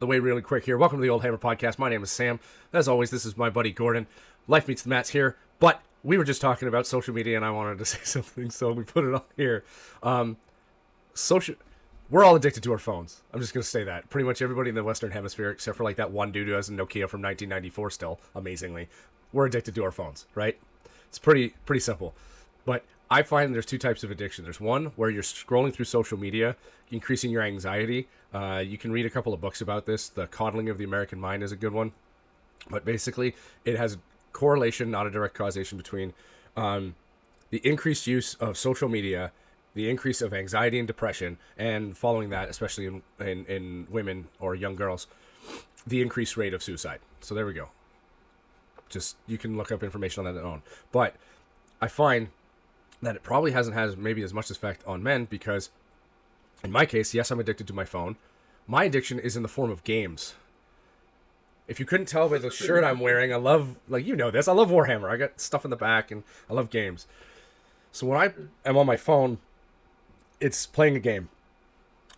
way really quick here. Welcome to the Oldhammer podcast. My name is Sam. As always, this is my buddy Gordon. Life Meets the Mats here. But we were just talking about social media, and I wanted to say something, so we put it on here. We're all addicted to our phones. I'm just going to say that. Pretty much everybody in the Western Hemisphere, except for like that one dude who has a Nokia from 1994 still, amazingly, we're addicted to our phones, right? It's pretty simple. But I find there's two types of addiction. There's one where you're scrolling through social media, increasing your anxiety. You can read a couple of books about this. The Coddling of the American Mind is a good one. But basically, it has correlation, not a direct causation, between the increased use of social media, the increase of anxiety and depression, and following that, especially in women or young girls, the increased rate of suicide. So there we go. Just, you can look up information on that own. But I find that it probably hasn't had maybe as much effect on men because, in my case, yes, I'm addicted to my phone. My addiction is in the form of games. If you couldn't tell by the shirt I'm wearing, I love, like, you know this, I love Warhammer. I got stuff in the back, and I love games. So when I am on my phone, it's playing a game.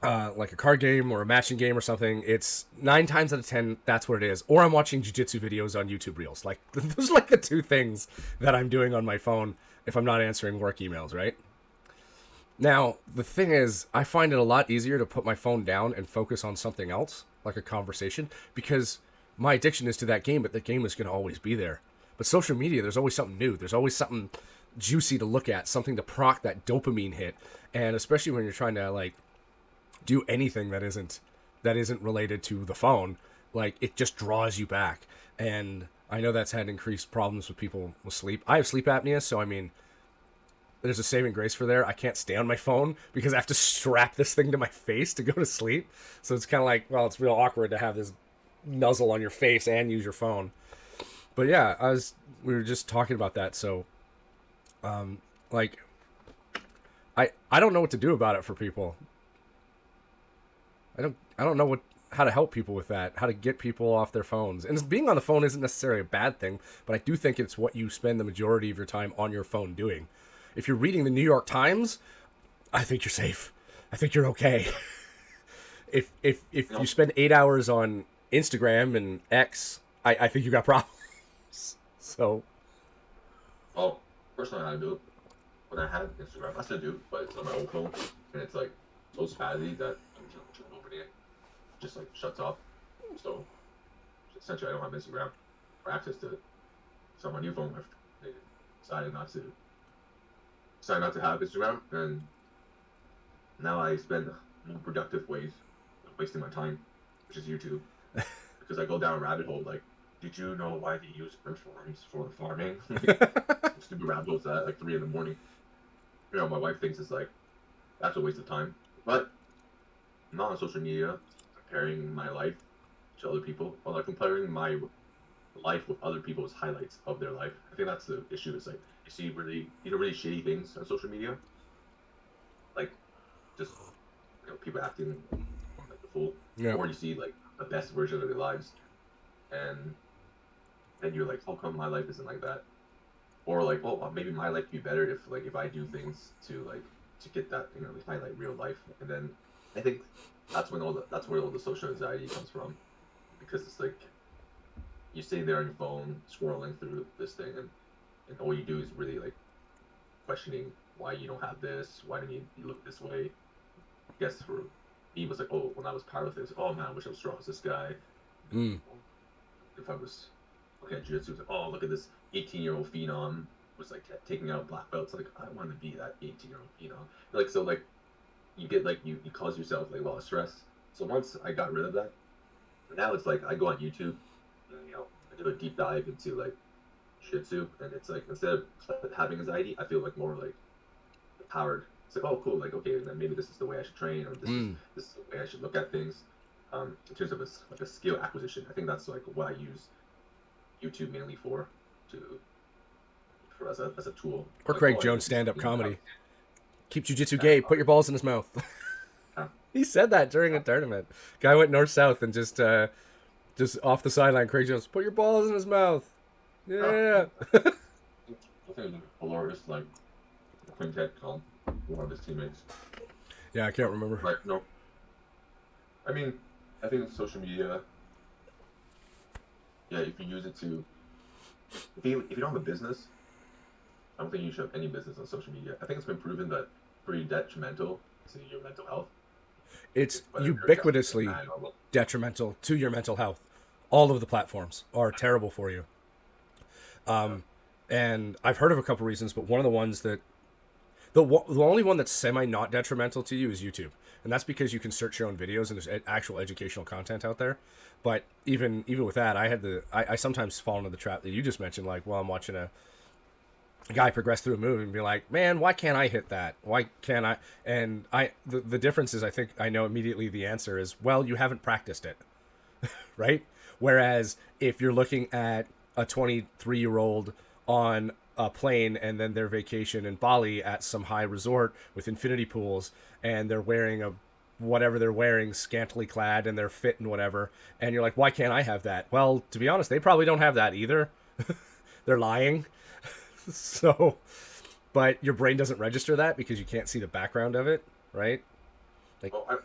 Like a card game or a matching game or something. It's 9 times out of 10, that's what it is. Or I'm watching Jiu-Jitsu videos on YouTube Reels. Like, those are like the two things that I'm doing on my phone if I'm not answering work emails, right? Now, the thing is, I find it a lot easier to put my phone down and focus on something else, like a conversation, because my addiction is to that game, but the game is going to always be there. But social media, there's always something new. There's always something juicy to look at, something to proc that dopamine hit. And especially when you're trying to, like, do anything that isn't related to the phone, like, it just draws you back. And I know that's had increased problems with people with sleep. I have sleep apnea, so I mean, there's a saving grace for there. I can't stay on my phone because I have to strap this thing to my face to go to sleep. So it's kind of like, well, it's real awkward to have this nuzzle on your face and use your phone. But yeah, we were just talking about that. So, like, I don't know what to do about it for people. I don't know how to help people with that, how to get people off their phones. And being on the phone isn't necessarily a bad thing, but I do think it's what you spend the majority of your time on your phone doing. If you're reading the New York Times, I think you're safe. I think you're okay. if you spend 8 hours on Instagram and X, I think you got problems. So, well, personally, I do it. When I had Instagram, I still do, but it's on my old phone, and it's like so spazzy that I'm opening it just like shuts off. So essentially, I don't have Instagram or access to it. So on my new phone, I decided not to have Instagram, and now I spend more productive ways of wasting my time, which is YouTube, because I go down a rabbit hole. Like, did you know why they use earthworms for the farming? Stupid rabbit holes at like 3 a.m. You know, my wife thinks it's like that's a waste of time, but I'm not on social media comparing my life to other people, or like comparing my life with other people's highlights of their life. I think that's the issue. It's like you see really shitty things on social media, like just people acting like a fool, yeah. or you see like the best version of their lives, and then you're like, how come my life isn't like that? Or like, oh, maybe my life would be better if I do things to get that, highlight real life. And then I think that's where all the social anxiety comes from, because it's like you stay there on your phone scrolling through this thing, and all you do is really like questioning why you don't have this, why do you look this way. I guess for me, it was like, oh, when I was powerlifting, oh man, I wish I was strong as this guy. If I was looking at Jiu-Jitsu, like, oh, look at this 18-year-old phenom was like taking out black belts. Like, I want to be that 18-year-old phenom. Like, so like you get like you cause yourself like a lot of stress. So once I got rid of that, now it's like I go on YouTube and I do a deep dive into like Jiu-Jitsu, and it's like instead of having anxiety, I feel like more like empowered. It's like, oh cool, like okay, then maybe this is the way I should train, or this is the way I should look at things. In terms of a skill acquisition, I think that's like what I use YouTube mainly for as a tool. Or like, Craig Jones stand-up comedy. Keep Jiu-Jitsu gay. Put your balls in his mouth. He said that during a tournament. Guy went north-south and just off the sideline, Craig Jones, put your balls in his mouth. Yeah. I think it's hilarious, like Quintet called one of his teammates. Yeah, I can't remember. Like, no. I mean, I think social media, yeah, if you use it to, if you don't have a business, I don't think you should have any business on social media. I think it's been proven that pretty detrimental to your mental health. It's Whether you're just a ubiquitously man or what. detrimental to your mental health. All of the platforms are terrible for you. Yeah. And I've heard of a couple reasons, but one of the ones that the only one that's semi not detrimental to you is YouTube, and that's because you can search your own videos and there's actual educational content out there. But even with that, I sometimes fall into the trap that you just mentioned. Like, well, I'm watching a guy progress through a move and be like, man, why can't I hit that? Why can't I? And the difference is, I think I know immediately the answer is, well, you haven't practiced it, right? Whereas if you're looking at a 23-year-old on a plane and then their vacation in Bali at some high resort with infinity pools, and they're wearing a whatever they're wearing, scantily clad, and they're fit and whatever, and you're like, why can't I have that? Well, to be honest, they probably don't have that either. They're lying. So, but your brain doesn't register that because you can't see the background of it, right? Like, Well, I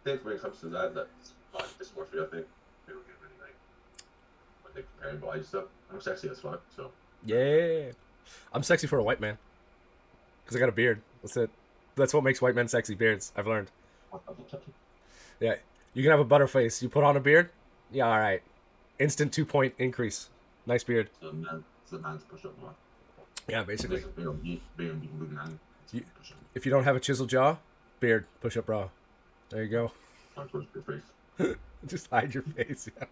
think when it comes to that, that's body dysmorphia. I think people get really like when they comparing body stuff. I'm sexy as fuck, so yeah, I'm sexy for a white man because I got a beard. That's it. That's what makes white men sexy. Beards. I've learned. Yeah, you can have a butter face. You put on a beard. Yeah, all right. Instant 2-point increase. Nice beard. it's a man's push-up, bro. Yeah, basically. This is being man. You, if you don't have a chisel jaw, beard, push up bra. There you go. Towards your face. Just hide your face. Yeah.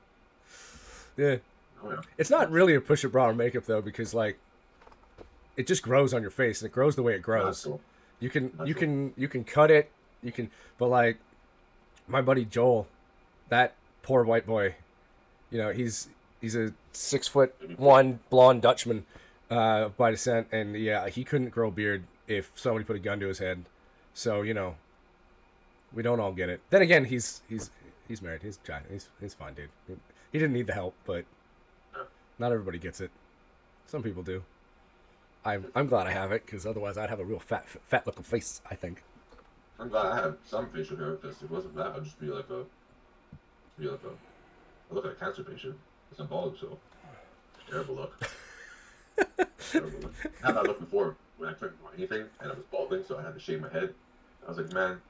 Yeah. Oh, yeah. It's not really a push up bra or makeup though, because like it just grows on your face and it grows the way it grows. Cool. You can cut it. You can, but like my buddy Joel, that poor white boy, you know, he's a 6'1" blonde Dutchman by descent, and yeah, he couldn't grow a beard if somebody put a gun to his head. So you know, we don't all get it. Then again, he's married. He's fine, dude. He didn't need the help, but not everybody gets it. Some people do. I'm glad I have it, because otherwise I'd have a real fat looking face, I think. I'm glad I have some facial hair, because if it wasn't that, I'd just be like I look like a cancer patient. Because I'm bald, so terrible look. Terrible look. I had that look before when I couldn't do anything, and I was balding, so I had to shave my head. I was like, man,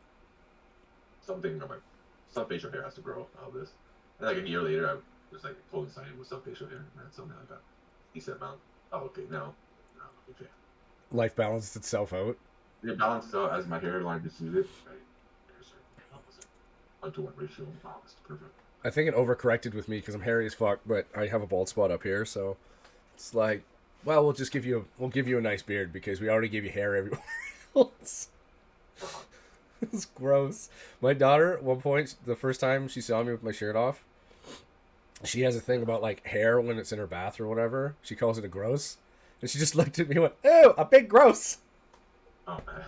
some facial hair has to grow out of this. And like a year later, I was like coinciding with some facial hair, and I had something like that. Decent amount. Oh, okay, now okay. Life balanced itself out. It balanced out as my hairline receded. Right? 1-to-1 ratio, balanced, perfect. I think it overcorrected with me because I'm hairy as fuck, but I have a bald spot up here, so it's like, well, we'll give you a nice beard because we already gave you hair everywhere else. It's gross. My daughter, at one point, the first time she saw me with my shirt off, she has a thing about like hair when it's in her bath or whatever. She calls it a gross, and she just looked at me and went, "Ew, a big gross." Oh man.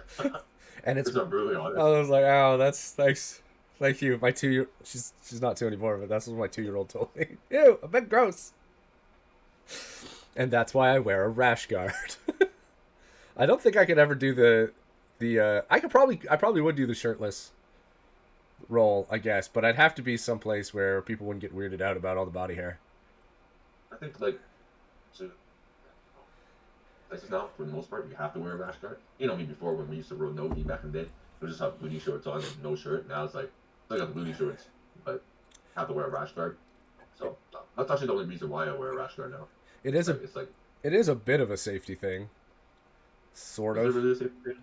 And it's. I'm really honest. I was like, "Oh, that's thanks." Thank you. My 2-year, she's not 2 anymore, but that's what my 2-year-old told me. Ew, a bit gross. And that's why I wear a rash guard. I don't think I could ever do the I probably would do the shirtless roll, I guess, but I'd have to be someplace where people wouldn't get weirded out about all the body hair. I think places now, for the most part, you have to wear a rash guard. You know me before when we used to roll no gi back in the day, we just have booty shorts on and no shirt. Now it's like still got the booty shorts, but have to wear a rash guard. So that's actually the only reason why I wear a rash guard now. It is it is a bit of a safety thing, sort of. Is it really a safety thing?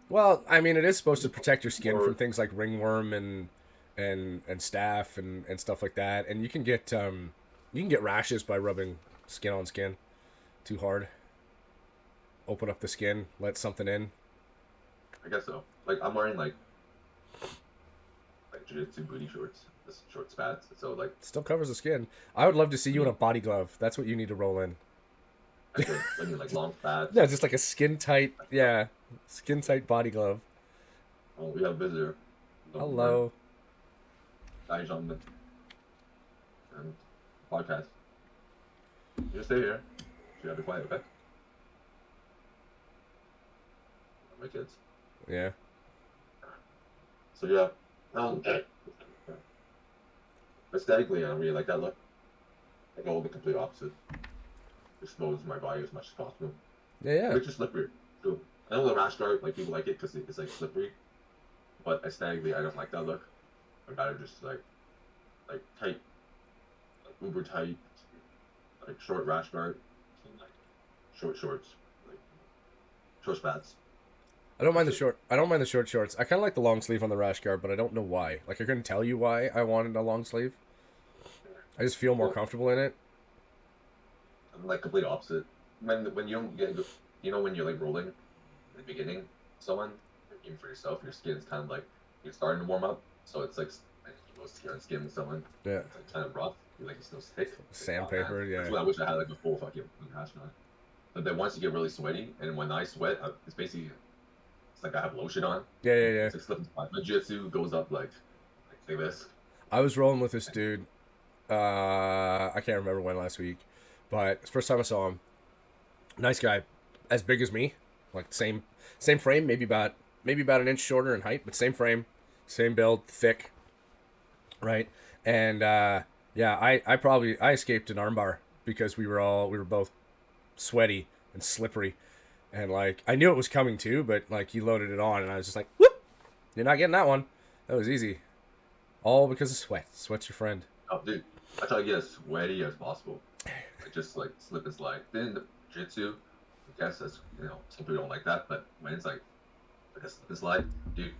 Well, I mean, it is supposed to protect your skin from things like ringworm and staph and stuff like that. And you can get rashes by rubbing skin on skin too hard. Open up the skin, let something in. I guess so. Like I'm wearing like Jiu-Jitsu booty shorts, this short spats. So like still covers the skin. I would love to see you in a body glove. That's what you need to roll in. I mean like long spats. No, just like a skin tight body glove. Oh, we have a visitor. Hello. Hi, gentlemen. And podcast. You just stay here. You gotta be quiet, okay? My kids. Yeah. So yeah. aesthetically, I don't really like that look. I go the complete opposite. Expose my body as much as possible. Yeah, It yeah. makes you slippery too. I know the rash guard, like people like it because it's like slippery, but aesthetically, I don't like that look. I'd rather just like tight, like uber tight, like short rash guard, and like short shorts, like short spats. I don't mind That's the it. short. I don't mind the short shorts. I kind of like the long sleeve on the rash guard, but I don't know why. Like I couldn't tell you why I wanted a long sleeve. I just feel more Well, comfortable in it. I'm like complete opposite. When you don't get, when you're like rolling in the beginning, someone, even for yourself, your skin's kind of like you're starting to warm up, so it's like you go skin on skin with someone. Yeah, It's like kind of rough. You're like, it's still stick. It's like, oh man, sandpaper. that's Yeah. when I wish I had like a full fucking hash on. But then once you get really sweaty, and when I sweat, it's basically it's like I have lotion on. Yeah, yeah, yeah. It's like slipping. My jiu-jitsu goes up like this. I was rolling with this dude. I can't remember when last week, but it's the first time I saw him. Nice guy, as big as me, like same frame, maybe about an inch shorter in height, but same frame, same build, thick, right? And yeah, I escaped an armbar because we were both sweaty and slippery, and like I knew it was coming too, but like he loaded it on, and I was just like, whoop, you're not getting that one. That was easy, all because of sweat. Sweat's your friend. Oh, dude, I try to get as sweaty as possible. Like just like slip and slide. Then the jiu-jitsu, I guess that's some people don't like that, but when it's like a slip and slide, dude,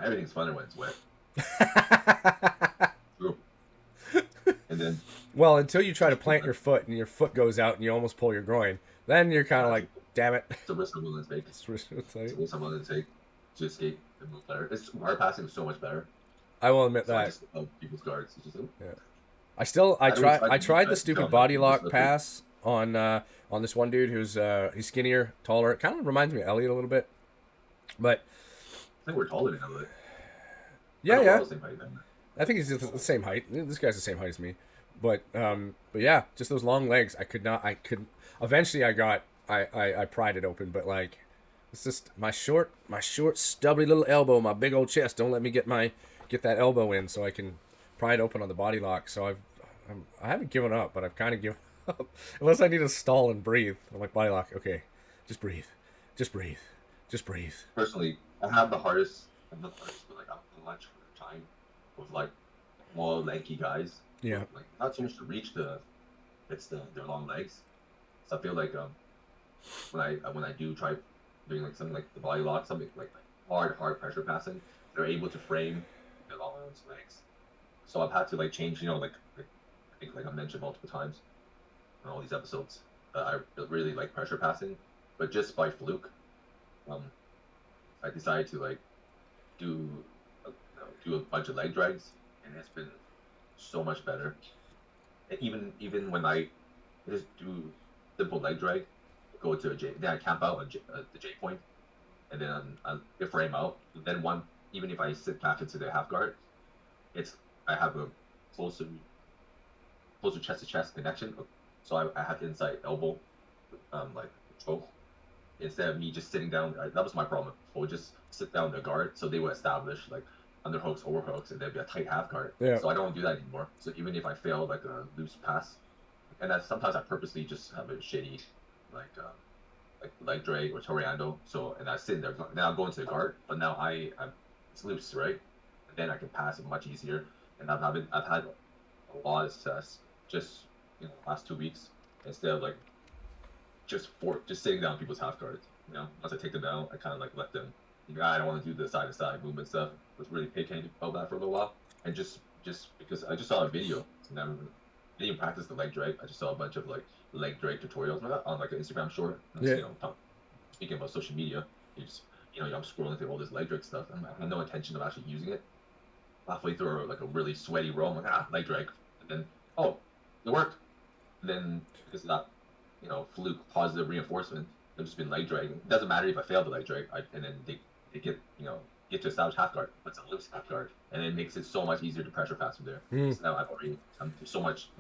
everything's funner when it's wet. True. And then Well, until you try to plant your foot and your foot goes out and you almost pull your groin, then you're kind of like, damn it. it's a risk I'm willing to take. It's like- It's a risk I'm willing to take to escape and move better. It's hard passing is so much better. I will admit So I that. just love people's guards. It's just Yeah. I tried the stupid body lock slippery. pass on this one dude who's he's skinnier, taller. It kind of reminds me of Elliot a little bit, but I think we're taller than Elliot. yeah, yeah. Same height, then. I think he's the same height. This guy's the same height as me, but yeah, just those long legs. I couldn't. Eventually, I pried it open, but like, it's just my short, stubby little elbow, my big old chest. Don't let me get that elbow in, so I can pry it open on the body lock. So I haven't given up, but I've kind of given up. Unless I need to stall and breathe. I'm like, body lock, okay, just breathe, just breathe, just breathe. Personally, I have the hardest. I'm not the hardest, but like I'm much for time with like more lanky guys. Yeah, Like not so much to reach it's their long legs. So I feel like when I do try doing like something like the body lock, something like hard pressure passing, they're able to frame their long legs. So I've had to like change, like I think like I mentioned multiple times in all these episodes, I really like pressure passing, but just by fluke, um, I decided to like do do a bunch of leg drags, and it's been so much better. And even when I just do simple leg drag, go to a J, then I camp out at the J point, and then I frame out. Then even if I sit back into the half guard, I have a closer chest to chest connection. So I have inside elbow, like choke, instead of me just sitting down. That was my problem. I would just sit down in the guard, so they would establish like underhooks, overhooks, and there'd be a tight half guard. Yeah. So I don't do that anymore. So even if I fail like a loose pass, and sometimes I purposely just have a shitty like leg drag or Toriando. So and I sit in there. Then I'll go into the guard, but now it's loose, right? And then I can pass it much easier. And I've had a lot of success just last 2 weeks instead of like just sitting down people's half guards. Once I take them down, I kind of like let them. I don't want to do the side to side movement stuff. I was really pig-headed about that for a little while, and just because I just saw a video, and I didn't even practice the leg drag. I just saw a bunch of like leg drag tutorials on like an Instagram short. Yeah. Speaking about social media, I'm scrolling through all this leg drag stuff, and I have no intention of actually using it. Halfway through like a really sweaty row, I'm like, leg drag, and then it worked. And then because of that, fluke positive reinforcement, I've just been leg dragging. It doesn't matter if I fail the leg drag, and then they get to establish half guard, but it's a loose half guard, and it makes it so much easier to pressure pass from there. So now I'm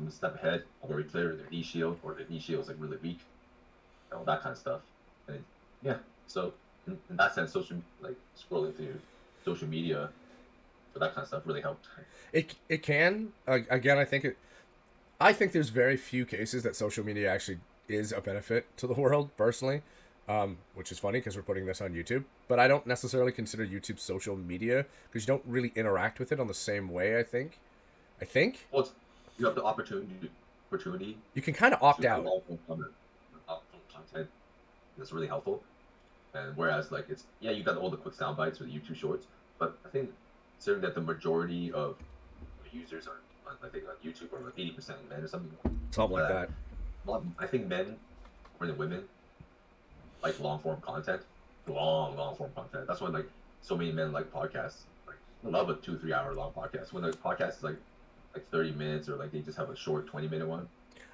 a step ahead. I've already cleared their knee shield, or their knee shield is like really weak, that kind of stuff. And yeah, so in that sense, scrolling through social media but that kind of stuff really helped. It can again. I think there's very few cases that social media actually is a benefit to the world personally, which is funny because we're putting this on YouTube. But I don't necessarily consider YouTube social media because you don't really interact with it on the same way. I think Well, you have the opportunity you can kind of opt to have out. all content that's really helpful. And whereas like it's yeah, you got all the quick sound bites with YouTube Shorts, but I think considering that the majority of the users are I think on YouTube are like 80% men or something Something like like that. that. I think men more than women like long form content. That's why like so many men like podcasts. Like I love a 2-3 hour long podcast. When the podcast is like 30 minutes or like they just have a short 20-minute one.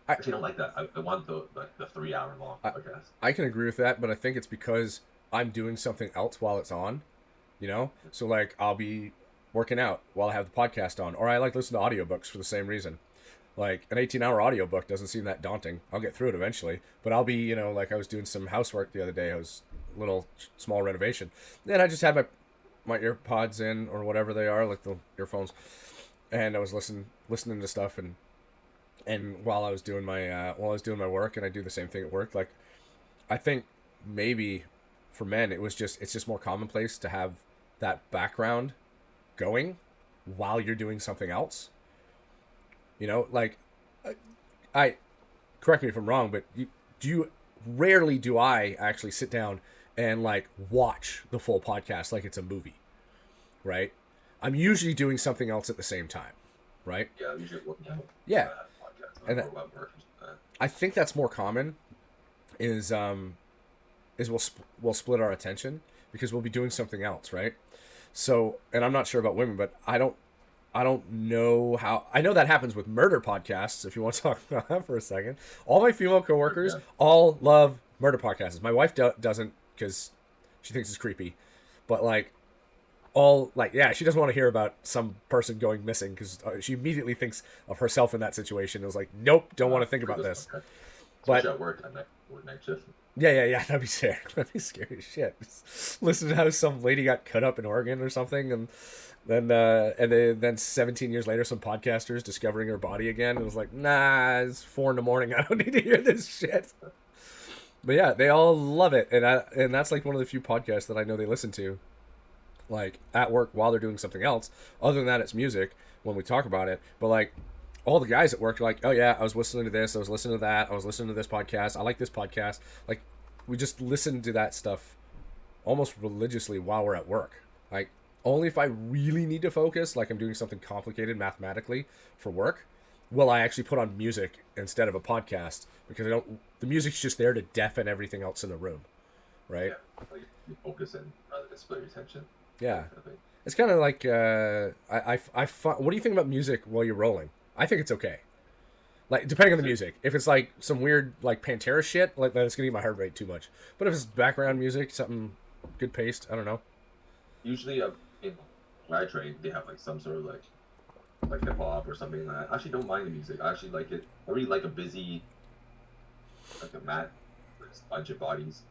I Actually, I don't like that. I want the 3 hour long I, podcast. I can agree with that, but I think it's because I'm doing something else while it's on. So like I'll be working out while I have the podcast on, or I like listen to audiobooks for the same reason. Like an 18-hour audiobook doesn't seem that daunting. I'll get through it eventually, but I'll be, like I was doing some housework the other day. I was a little small renovation. Then I just had my earpods in or whatever they are, like the earphones, and I was listening to stuff and while I was doing my work, and I do the same thing at work. Like I think maybe for men it's just more commonplace to have that background going while you're doing something else. Like I correct me if I'm wrong, but rarely do I actually sit down and like watch the full podcast like it's a movie, right? I'm usually doing something else at the same time, right? Yeah, I'm usually working out. Yeah, Podcast and or about work. I think that's more common. Is we'll split our attention because we'll be doing something else, right? So, and I'm not sure about women, but I don't know how. I know that happens with murder podcasts. If you want to talk about that for a second, all my female coworkers Yeah. all love murder podcasts. My wife doesn't because she thinks it's creepy, but like yeah, she doesn't want to hear about some person going missing because she immediately thinks of herself in that situation. It was like, nope, don't want to think For about this this. podcast. But Especially at work, night shift. yeah, that'd be scary. That'd be scary as shit. Just listen to how some lady got cut up in Oregon or something, and then 17 years later, some podcasters discovering her body again. It was like, nah, it's 4 in the morning. I don't need to hear this shit. But yeah, they all love it, and that's like one of the few podcasts that I know they listen to, like at work while they're doing something else. Other than that, it's music when we talk about it. But like all the guys at work are like, oh yeah, I was listening to this, I was listening to that, I was listening to this podcast, I like this podcast. Like we just listen to that stuff almost religiously while we're at work. Like only if I really need to focus, like I'm doing something complicated mathematically for work, will I actually put on music instead of a podcast because I don't. The music's just there to deafen everything else in the room, right? Yeah, like you focus in rather than split your attention. Yeah, I think. it's kind of like what do you think about music while you're rolling? I think it's okay. Like depending on the music. If it's like some weird like Pantera shit, like that's gonna get my heart rate too much. But if it's background music, something good paced, I don't know. Usually, when I train, they have like some sort of like hip hop or something like that. I actually don't mind the music. I actually like it. I really like a busy, like a mat, with a bunch of bodies,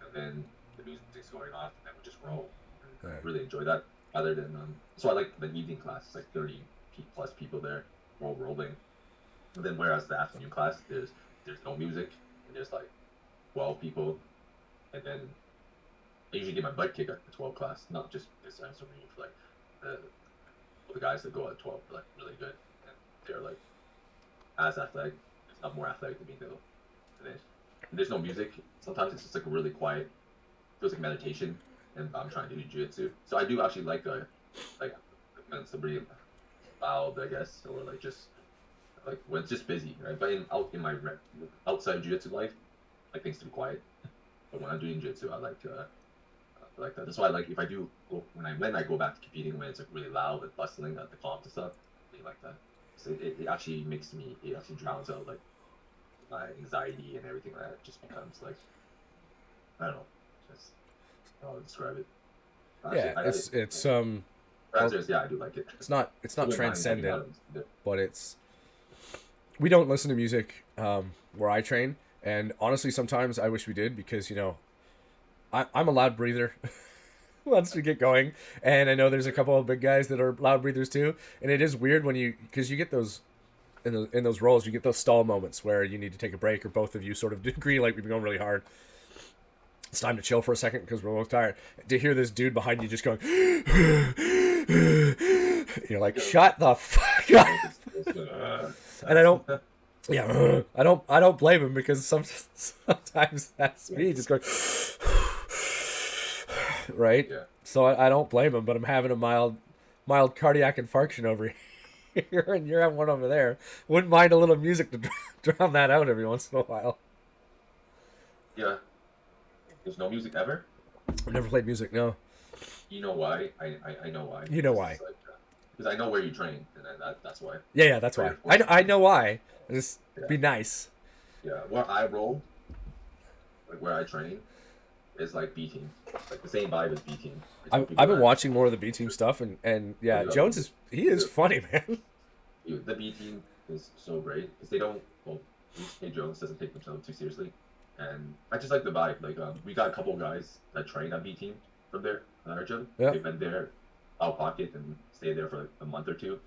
and then the music's going off, and then we just roll. And I Right. really enjoy that. Rather than so I like the evening class. It's like 30 plus people there, all rolling. And then whereas the afternoon class, there's no music, and there's like 12 people, and then I usually get my butt kicked at the 12 class, not just this answer me for like the the guys that go at 12 are like really good, and they're like as athletic, if not more athletic than me though. And there's no music. Sometimes it's just like a really quiet, feels like meditation, and I'm trying to do jiu-jitsu. So I do actually like when it's really loud, I guess, or like just like when it's just busy, right? But in my outside jiu-jitsu life, like things to be quiet. But when I'm doing jiu-jitsu, I like that. That's why, like, if I do when I go back to competing, when it's like really loud and bustling at the comp and stuff, I really like that. So it actually it actually drowns out like my anxiety and everything like that. It just becomes like I don't know, just how to describe it. Yeah, Actually, it's for well, answers, yeah, I do like it. it's not Wouldn't mind having transcendent, that. but it's we don't listen to music where I train, and honestly, sometimes I wish we did because I'm a loud breather. once we get going. And I know there's a couple of big guys that are loud breathers too. And it is weird when because you get those in those roles, you get those stall moments where you need to take a break, or both of you sort of agree like we've been going really hard. It's time to chill for a second because we're both tired. To hear this dude behind you just going, you're like, shut the fuck up. And I don't. Yeah, I don't blame him, because sometimes that's me just going, right? Yeah. So I don't blame him, but I'm having a mild cardiac infarction over here, and you're having one over there. Wouldn't mind a little music to drown that out every once in a while. Yeah. There's no music ever. I've never played music, no. You know why? I know why. You know why? Like, because I know where you train, and that's why. Yeah, that's why. I know why. Just be nice. Yeah, where I roll, like where I train, is like B team, like the same vibe as B team. I've been watching more of the B team stuff, and yeah, Jones is funny, man. Dude, the B team is so great because they don't. Well, Hey Jones doesn't take themselves too seriously, and I just like the vibe. Like we got a couple of guys that train at B team from there at our gym. Yeah. They've been there, out pocket, and stayed there for like a month or two.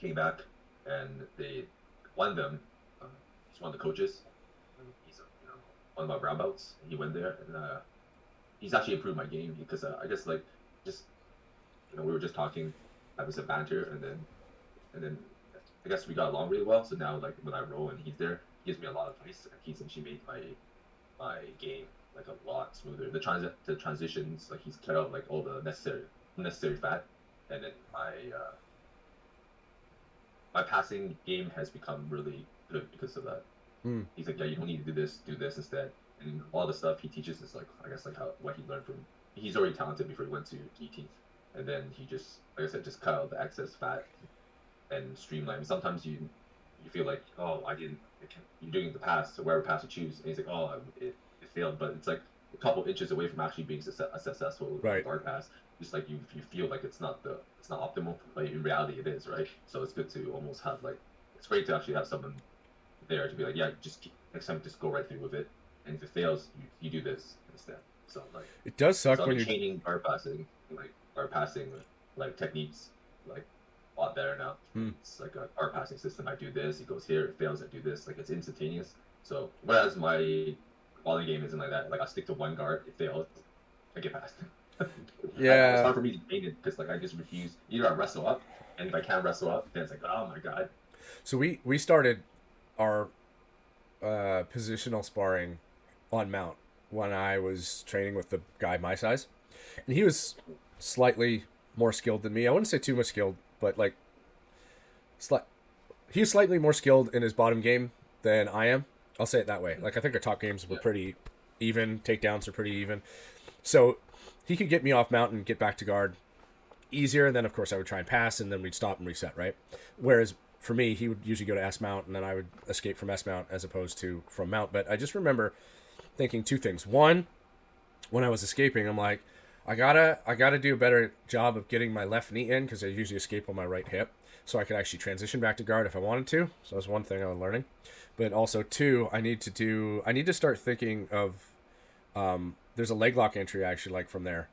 Came back, and they. One of them, he's one of the coaches. He's one of my brown belts. He went there, and he's actually improved my game because I guess like just we were just talking, having some banter, and then I guess we got along really well. So now like when I roll and he's there, he gives me a lot of advice. And he's actually made my game like a lot smoother. The transitions, like he's cut out like all the unnecessary fat, and then my passing game has become really good because of that. He's like, yeah, you don't need to do this instead. And all the stuff he teaches is like, I guess like what he learned from. He's already talented before he went to E-Team, and then he just, like I said, just cut out the excess fat and streamline. Sometimes you feel like, oh, you're doing the pass, so wherever pass you choose, and he's like, oh, it failed, but it's like a couple inches away from actually being successful right. guard pass. Just like you feel like it's not optimal, but in reality it is, right? So it's good to almost have like, it's great to actually have someone there to be like, yeah, next time just go right through with it, and if it fails, you do this instead. So like, it does suck when you're changing guard passing like techniques like a lot better now. It's like a guard passing system. I do this, it goes here, it fails, I do this. Like it's instantaneous. So whereas my volley game isn't like that. Like I stick to one guard, it fails, I get past. Yeah, it's hard for me to train it because like I just refuse. Either I wrestle up, and if I can't wrestle up, then it's like, oh my god. So we started our positional sparring on mount when I was training with the guy my size, and he was slightly more skilled than me. I wouldn't say too much skilled, but like he was slightly more skilled in his bottom game than I am. I'll say it that way. Like I think our top games were pretty even. Takedowns are pretty even. So he could get me off mount and get back to guard easier. And then, of course, I would try and pass, and then we'd stop and reset, right? Whereas for me, he would usually go to S mount, and then I would escape from S mount as opposed to from mount. But I just remember thinking two things. One, when I was escaping, I'm like, I gotta do a better job of getting my left knee in, because I usually escape on my right hip, so I could actually transition back to guard if I wanted to. So that's one thing I was learning. But also, two, I need to start thinking of there's a leg lock entry actually, like from there.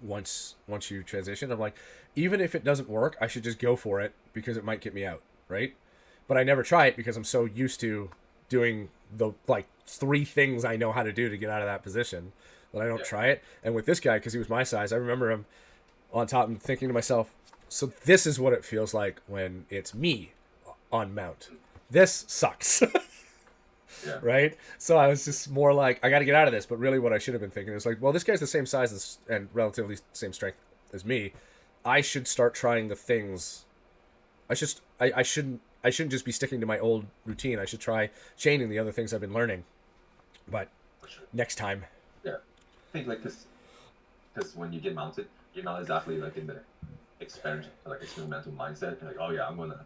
Once you transition, I'm like, even if it doesn't work, I should just go for it because it might get me out, right? But I never try it because I'm so used to doing the like 3 things I know how to do to get out of that position that I don't try it. And with this guy, because he was my size, I remember him on top and thinking to myself, so this is what it feels like when it's me on mount. This sucks. Yeah. Right? So I was just more like, I got to get out of this. But really what I should have been thinking is like, well, this guy's the same size and relatively same strength as me. I should start trying the things. I shouldn't just be sticking to my old routine. I should try chaining the other things I've been learning. But next time. Yeah. I think like because when you get mounted, you're not exactly like in the experimental mindset. You're like, oh yeah, I'm gonna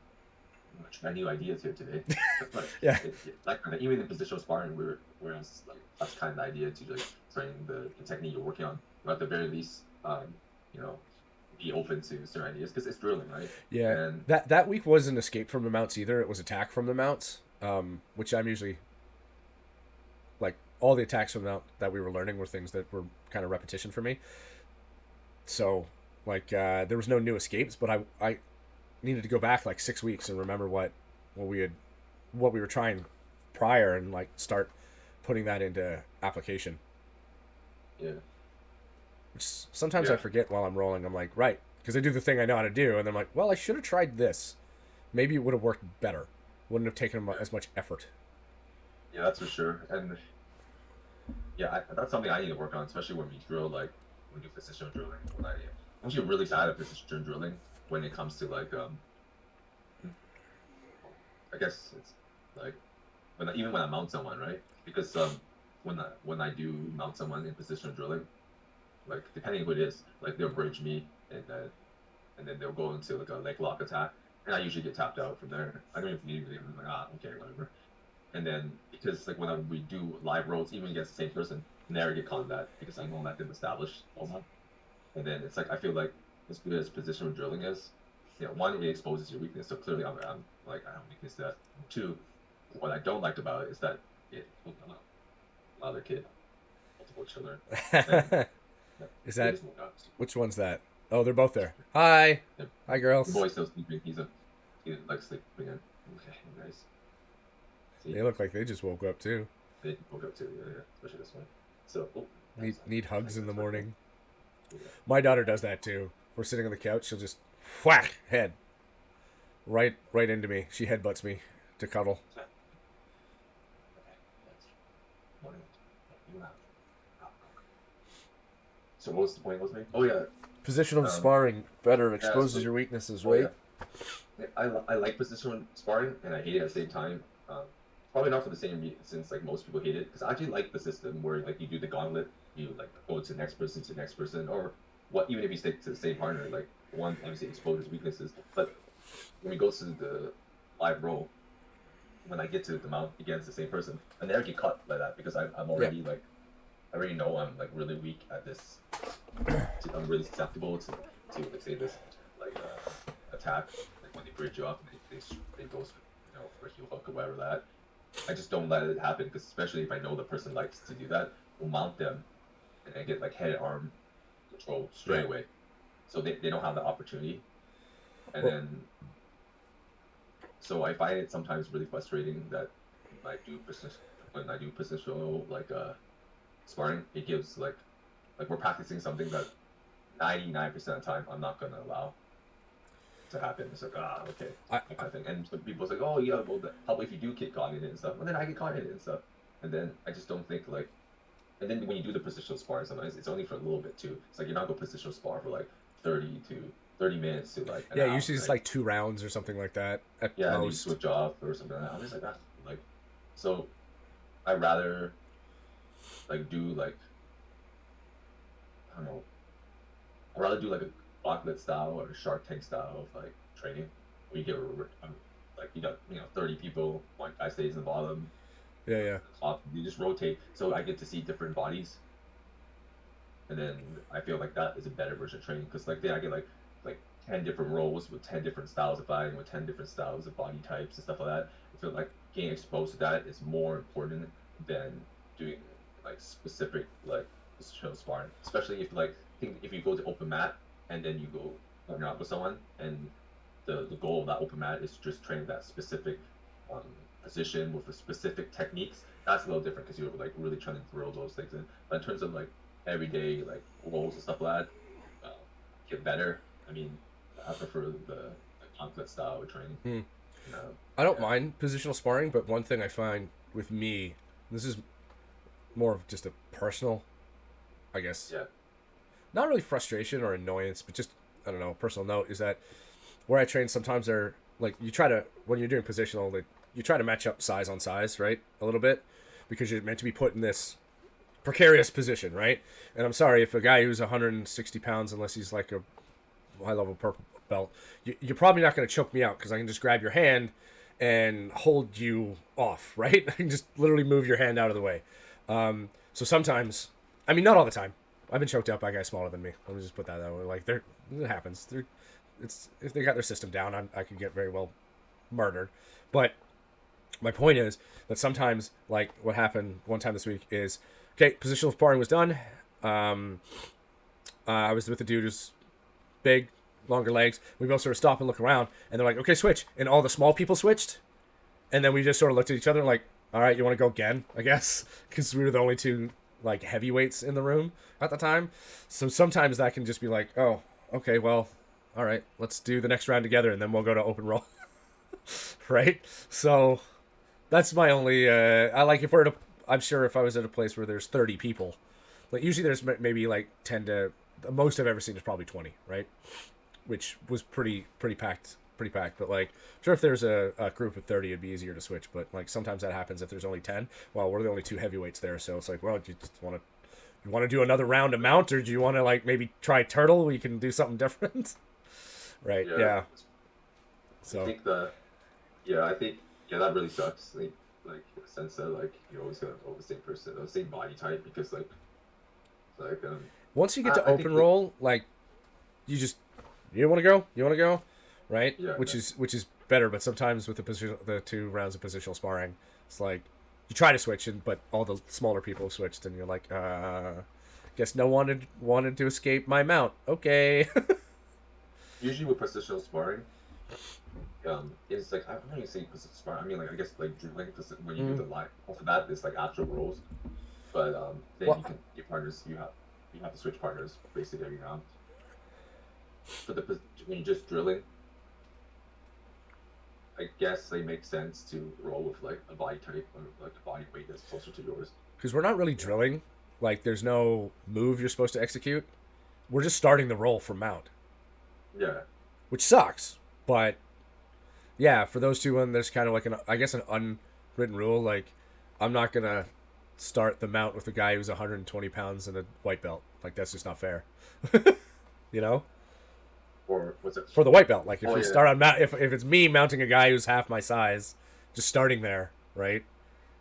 try new ideas here today. But yeah. Like even in positional sparring, we're like that's kind of the idea to like train the technique you're working on, or at the very least, be open to certain ideas because it's drilling, right? Yeah. And that week wasn't escape from the mounts either. It was attack from the mounts, which I'm usually like all the attacks from the mount that we were learning were things that were kind of repetition for me. So like there was no new escapes, but I needed to go back like 6 weeks and remember what we were trying prior and like start putting that into application. Yeah. Which sometimes I Yeah. forget while I'm rolling. I'm like, right, because I do the thing I know how to do, and then I'm like, well, I should have tried this. Maybe it would have worked better. Wouldn't have taken as much effort. Yeah, that's for sure. And yeah, that's something I need to work on, especially when we drill, like when we do precision drilling. I'm actually really bad at precision drilling when it comes to like I guess it's like even when I mount someone, right? Because when I do mount someone in positional drilling, like depending who it is, like they'll bridge me and then they'll go into like a leg lock attack, and I usually get tapped out from there. I don't even need to I'm like okay, whatever. And then because like when we do live rolls, even against the same person, never get caught in that because I know that they've established also. And then it's like I feel like as good as positional drilling is, one, it exposes your weakness. So clearly I'm like I have weakness to that. Two, what I don't like about it is that it another kid, multiple children, and Is they that just woke up. which one's that? Oh, they're both there. Hi, The, hi, the girls. boy's still sleeping. He's like sleeping again. Okay, nice. See, They look like they just woke up too. they woke up too. Yeah, yeah, especially this one. So, Need hugs in the that's morning. yeah. My daughter does that too. We're sitting on the couch. She'll just whack head right into me. She headbutts me to cuddle. Okay, that's morning. You have. So what was the point? Was me? Oh yeah. Positional Um, sparring better yeah. exposes So, your weaknesses, oh yeah. right? I like positional sparring and I hate it at the same time. Probably not for the same reasons like most people hate it because I actually like the system where like you do the gauntlet, you like go to the next person, or what even if you stick to the same partner, like one obviously exposes weaknesses. But when we go to the live roll, when I get to the mount against the same person, I never get caught by that because I'm Yep. already like I already know I'm like really weak at this. I'm really susceptible to like say this like attack like when they bridge you up and they go for a heel hook or whatever that. I just don't let it happen because especially if I know the person likes to do that, we'll mount them and I get like head arm control straight Yeah. away. So they don't have the opportunity. And Well, then so I find it sometimes really frustrating that when I do business when I do positional like sparring, it gives like we're practicing something that 99% of the time I'm not gonna allow to happen. It's like okay, I, that kind of thing. And some people's like, oh yeah, well, how about if you do get caught in it and stuff? And then I get caught in it and stuff. And then I just don't think like. And then when you do the positional spar, sometimes it's only for a little bit too. It's like you're not going positional spar for like 30 minutes to like an yeah, hour, usually it's right? like 2 rounds or something like that at Yeah, and then you most. switch off or something like that. I'm just like like so. I rather like do like I don't know. I'd rather do like a gauntlet style or a Shark Tank style of like training where you get like 30 people, one guy stays in the bottom, Yeah, yeah. the top, you just rotate. So I get to see different bodies, and then I feel like that is a better version of training because like then I get like 10 different roles with 10 different styles of fighting with 10 different styles of body types and stuff like that. I feel like getting exposed to that is more important than doing like specific like show sparring, especially if like think if you go to open mat and then you go partner up with someone and the goal of that open mat is just train that specific um, position with the specific techniques. That's a little different because you're like really trying to throw those things in. But in terms of like everyday like roles and stuff like that, get better. I mean, I prefer the conflict style of training. Hmm. Um, I don't yeah, mind positional sparring, but one thing I find with me, this is more of just a personal, I guess, yeah, not really frustration or annoyance, but just I don't know, personal note is that where I train sometimes they're like you try to when you're doing positional, like, you try to match up size on size, right? A little bit because you're meant to be put in this precarious position, right? And I'm sorry if a guy who's 160 pounds, unless he's like a high level purple belt, you're probably not going to choke me out because I can just grab your hand and hold you off, right? I can just literally move your hand out of the way. So sometimes, I mean, not all the time. I've been choked out by guys smaller than me. Let me just put that way. Like, it happens. It's if they got their system down, I could get very well murdered. But my point is that sometimes, like what happened one time this week is, okay, positional sparring was done. Um, I was with a dude who's big, longer legs. We both sort of stop and look around, and they're like, "Okay, switch." And all the small people switched, and then we just sort of looked at each other like, "All right, you want to go again?" I guess because we were the only two like heavyweights in the room at the time. So sometimes that can just be like, "Oh, okay, well, all right, let's do the next round together, and then we'll go to open roll." Right? So that's my only. I like if we're at a. I'm sure if I was at a place where there's 30 people, like usually there's maybe like 10 to. The most I've ever seen is probably 20, right? Which was pretty packed, But like, sure, if there's a group of 30, it'd be easier to switch. But like sometimes that happens if there's only 10. Well, we're the only two heavyweights there, so it's like, well, do you just want to do another round of mount, or do you want to like maybe try turtle? We can do something different, right? Yeah. So I think I think that really sucks. Like in the sense that like you always got the same person, the same body type, because like once you get to I open think roll, like you want to go, right? yeah, Which is better, but sometimes with the 2 rounds of positional sparring, it's like you try to switch, but all the smaller people have switched, and you're like, guess no one wanted to escape my mount. Okay. usually with positional sparring, it's like I'm not even saying positional sparring. I mean like I guess like drilling when you do the line. For that, it's like actual rolls, but then Well, you can your partners you have to switch partners basically every round. For when you're just drilling, I guess they make sense to roll with like a body type or like a body weight that's closer to yours. because we're not really drilling. Like, there's no move you're supposed to execute. We're just starting the roll from mount, Yeah, which sucks. But yeah, for those two, there's kind of like I guess an unwritten rule. Like, I'm not gonna start the mount with a guy who's 120 pounds and a white belt. Like, that's just not fair. You know? or what's it? For the white belt, like if Oh we yeah, start on if it's me mounting a guy who's half my size, just starting there, right?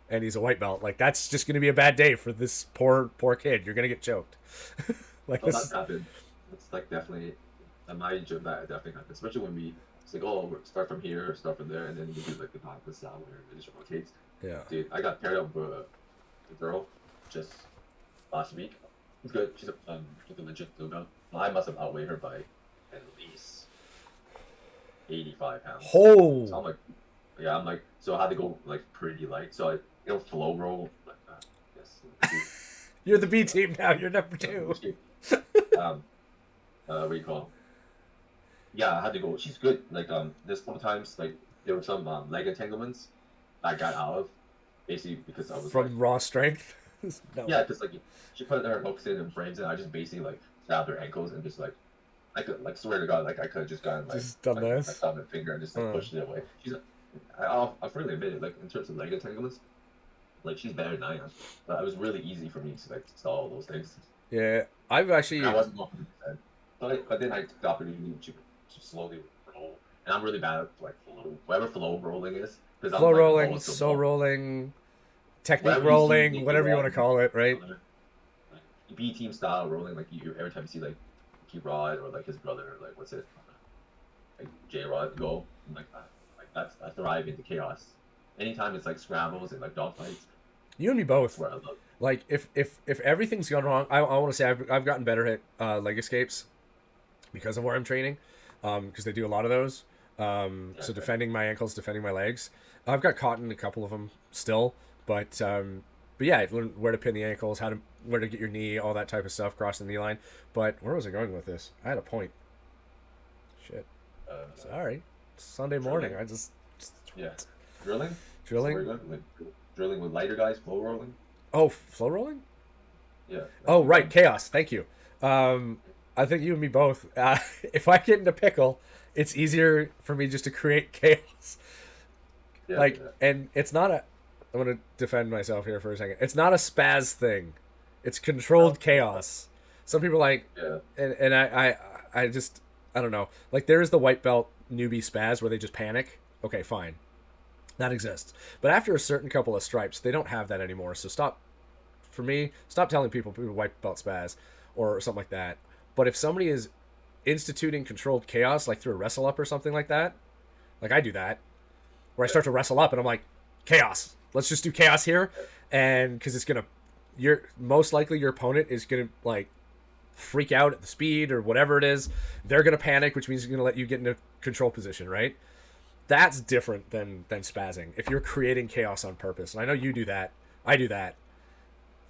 And he's a white belt, like that's just gonna be a bad day for this poor kid. You're gonna get choked. Like oh that's this. happened. It's like definitely at my gym that definitely happens, especially when it's like oh we'll start from here, start from there, and then we do like the opposite style where it just rotates. Yeah. Dude, I got paired up with a girl just last week. She's good. She's a legit blue belt. I must have outweighed her by at least 85 pounds. Oh. So I'm like, so I had to go like pretty light. So flow roll. Like, yes. You're the B team now. You're number 2. What do you call? Yeah, I had to go. She's good. Like there's couple times like there were some leg entanglements I got out of, basically because I was From like, raw strength. No. yeah, because like she put her hooks in and frames, and I just basically like stabbed her ankles and just like I could like swear to God like I could have just gotten like Just done this? my thumb and finger and just like pushed it away. I'll freely admit it, like in terms of leg entanglements, like she's better than I am. But it was really easy for me to like stall all those things. Yeah, I've actually. And I wasn't 100%. But then I got the opportunity to slowly roll, and I'm really bad at like whatever flow rolling is. Flow I'm, like, rolling, almost soul rolling, technique whatever rolling, whatever you want to call it, right? Like, B team style rolling, like you every time you see like Key Rod or like his brother, or, like what's it, like J Rod go, I'm like I thrive into chaos. Anytime it's like scrambles and like dog fights, You and me both. where I love. Like if everything's gone wrong, I want to say I've gotten better at leg escapes because of where I'm training, because they do a lot of those. So defending my ankles, defending my legs. I've got caught in a couple of them still, but yeah, I learned where to pin the ankles, where to get your knee, all that type of stuff, crossing the knee line. But where was I going with this? I had a point. Shit. Sorry. It's Sunday morning. I just Yeah, drilling. drilling. Like, drilling with lighter guys, flow rolling. Oh, flow rolling. Yeah. Oh, right, chaos. Thank you. I think you and me both. If I get in a pickle, it's easier for me just to create chaos. Yeah, Like, yeah. and it's not a. I'm gonna defend myself here for a second. It's not a spaz thing. It's controlled chaos. Some people like, Yeah. and I just I don't know. Like there is the white belt newbie spaz where they just panic. Okay, fine, that exists. But after a certain couple of stripes, they don't have that anymore. So stop. For me, stop telling people white belt spaz or something like that. But if somebody is instituting controlled chaos, like through a wrestle up or something like that, like I do that, where I start to wrestle up and I'm like, chaos. Let's just do chaos here, and because it's gonna, you're most likely your opponent is gonna like freak out at the speed or whatever it is. They're going to panic, which means it's going to let you get into control position, right? That's different than spazzing. If you're creating chaos on purpose, and I know you do that, I do that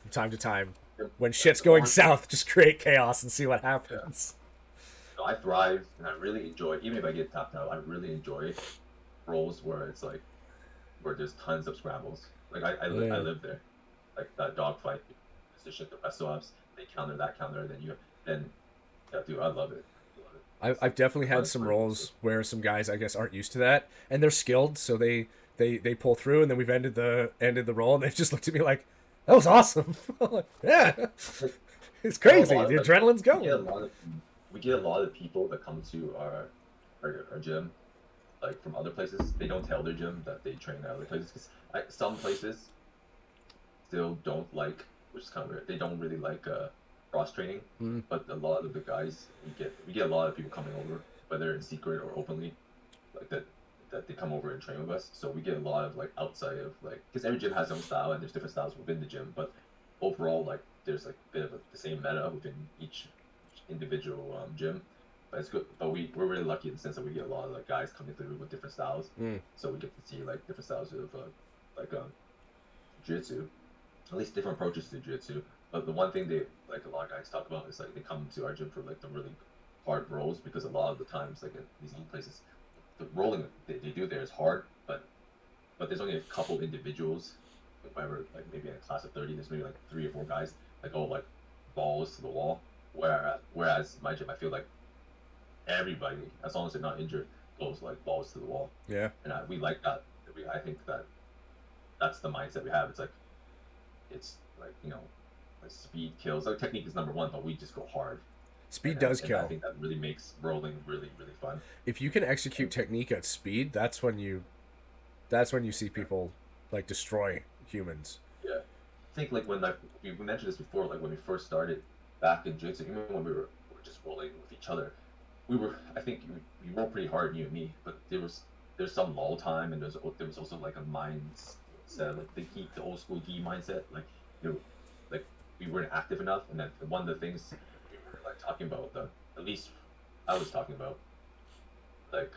from time to time. When shit's going south, just create chaos and see what happens. So I thrive and I really enjoy, even if I get tapped out, I really enjoy roles where it's like, where there's tons of scrambles. Like I live there. Like that dogfight, position, the wrestle ups, they counter that counter, then yeah, dude, I love it. I've definitely had some roles where some guys, I guess, aren't used to that, and they're skilled, so they pull through, and then we've ended the role, and they've just looked at me like, that was awesome. Like, yeah, it's crazy. The adrenaline's going. We get a lot of people that come to our gym, like from other places. They don't tell their gym that they train at other places, because some places still don't like, which is kind of weird. They don't really like cross training, but a lot of the guys we get a lot of people coming over, whether in secret or openly, like that they come over and train with us. So we get a lot of like outside of like, because every gym has their own style and there's different styles within the gym, but overall like there's like a bit of the same meta within each individual gym. But it's good. But we're really lucky in the sense that we get a lot of like guys coming through with different styles, so we get to see like different styles of like jiu-jitsu, at least different approaches to jiu-jitsu. But the one thing they like a lot of guys talk about is like they come to our gym for like the really hard rolls, because a lot of the times like in these other places, the rolling they do there is hard, but there's only a couple individuals. If I were like maybe in a class of 30, there's maybe like 3 or 4 guys that go like balls to the wall. Whereas my gym, I feel like everybody, as long as they're not injured, goes like balls to the wall. Yeah. And we like that. I think that's the mindset we have. It's like like speed kills. Like technique is number one, but we just go hard. Speed does kill. I think that really makes rolling really, really fun. If you can execute technique at speed, that's when you see people like destroy humans. Yeah, I think like we mentioned this before, like when we first started back in Jiu-Jitsu, even when we were just rolling with each other, I think we rolled pretty hard, you and me, but there's some lull time, and there was also like a mindset, like the old school gi mindset, like like we weren't active enough, and then one of the things we were like talking about, at least I was talking about, like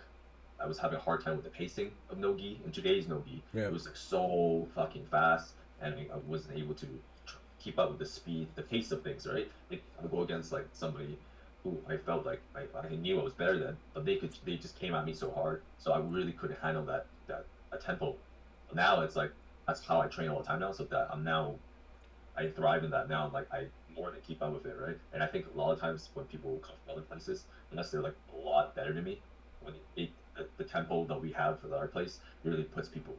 I was having a hard time with the pacing of no gi, and today's no gi. Yeah. It was like so fucking fast, and I wasn't able to keep up with the speed, the pace of things, right? Like I would go against like somebody who I felt like I knew I was better than, but they just came at me so hard, so I really couldn't handle that a tempo. Now it's like that's how I train all the time now, so that I thrive in that now. Like I more than keep up with it, right? And I think a lot of times when people come from other places, unless they're like a lot better than me, when the tempo that we have for our place really puts people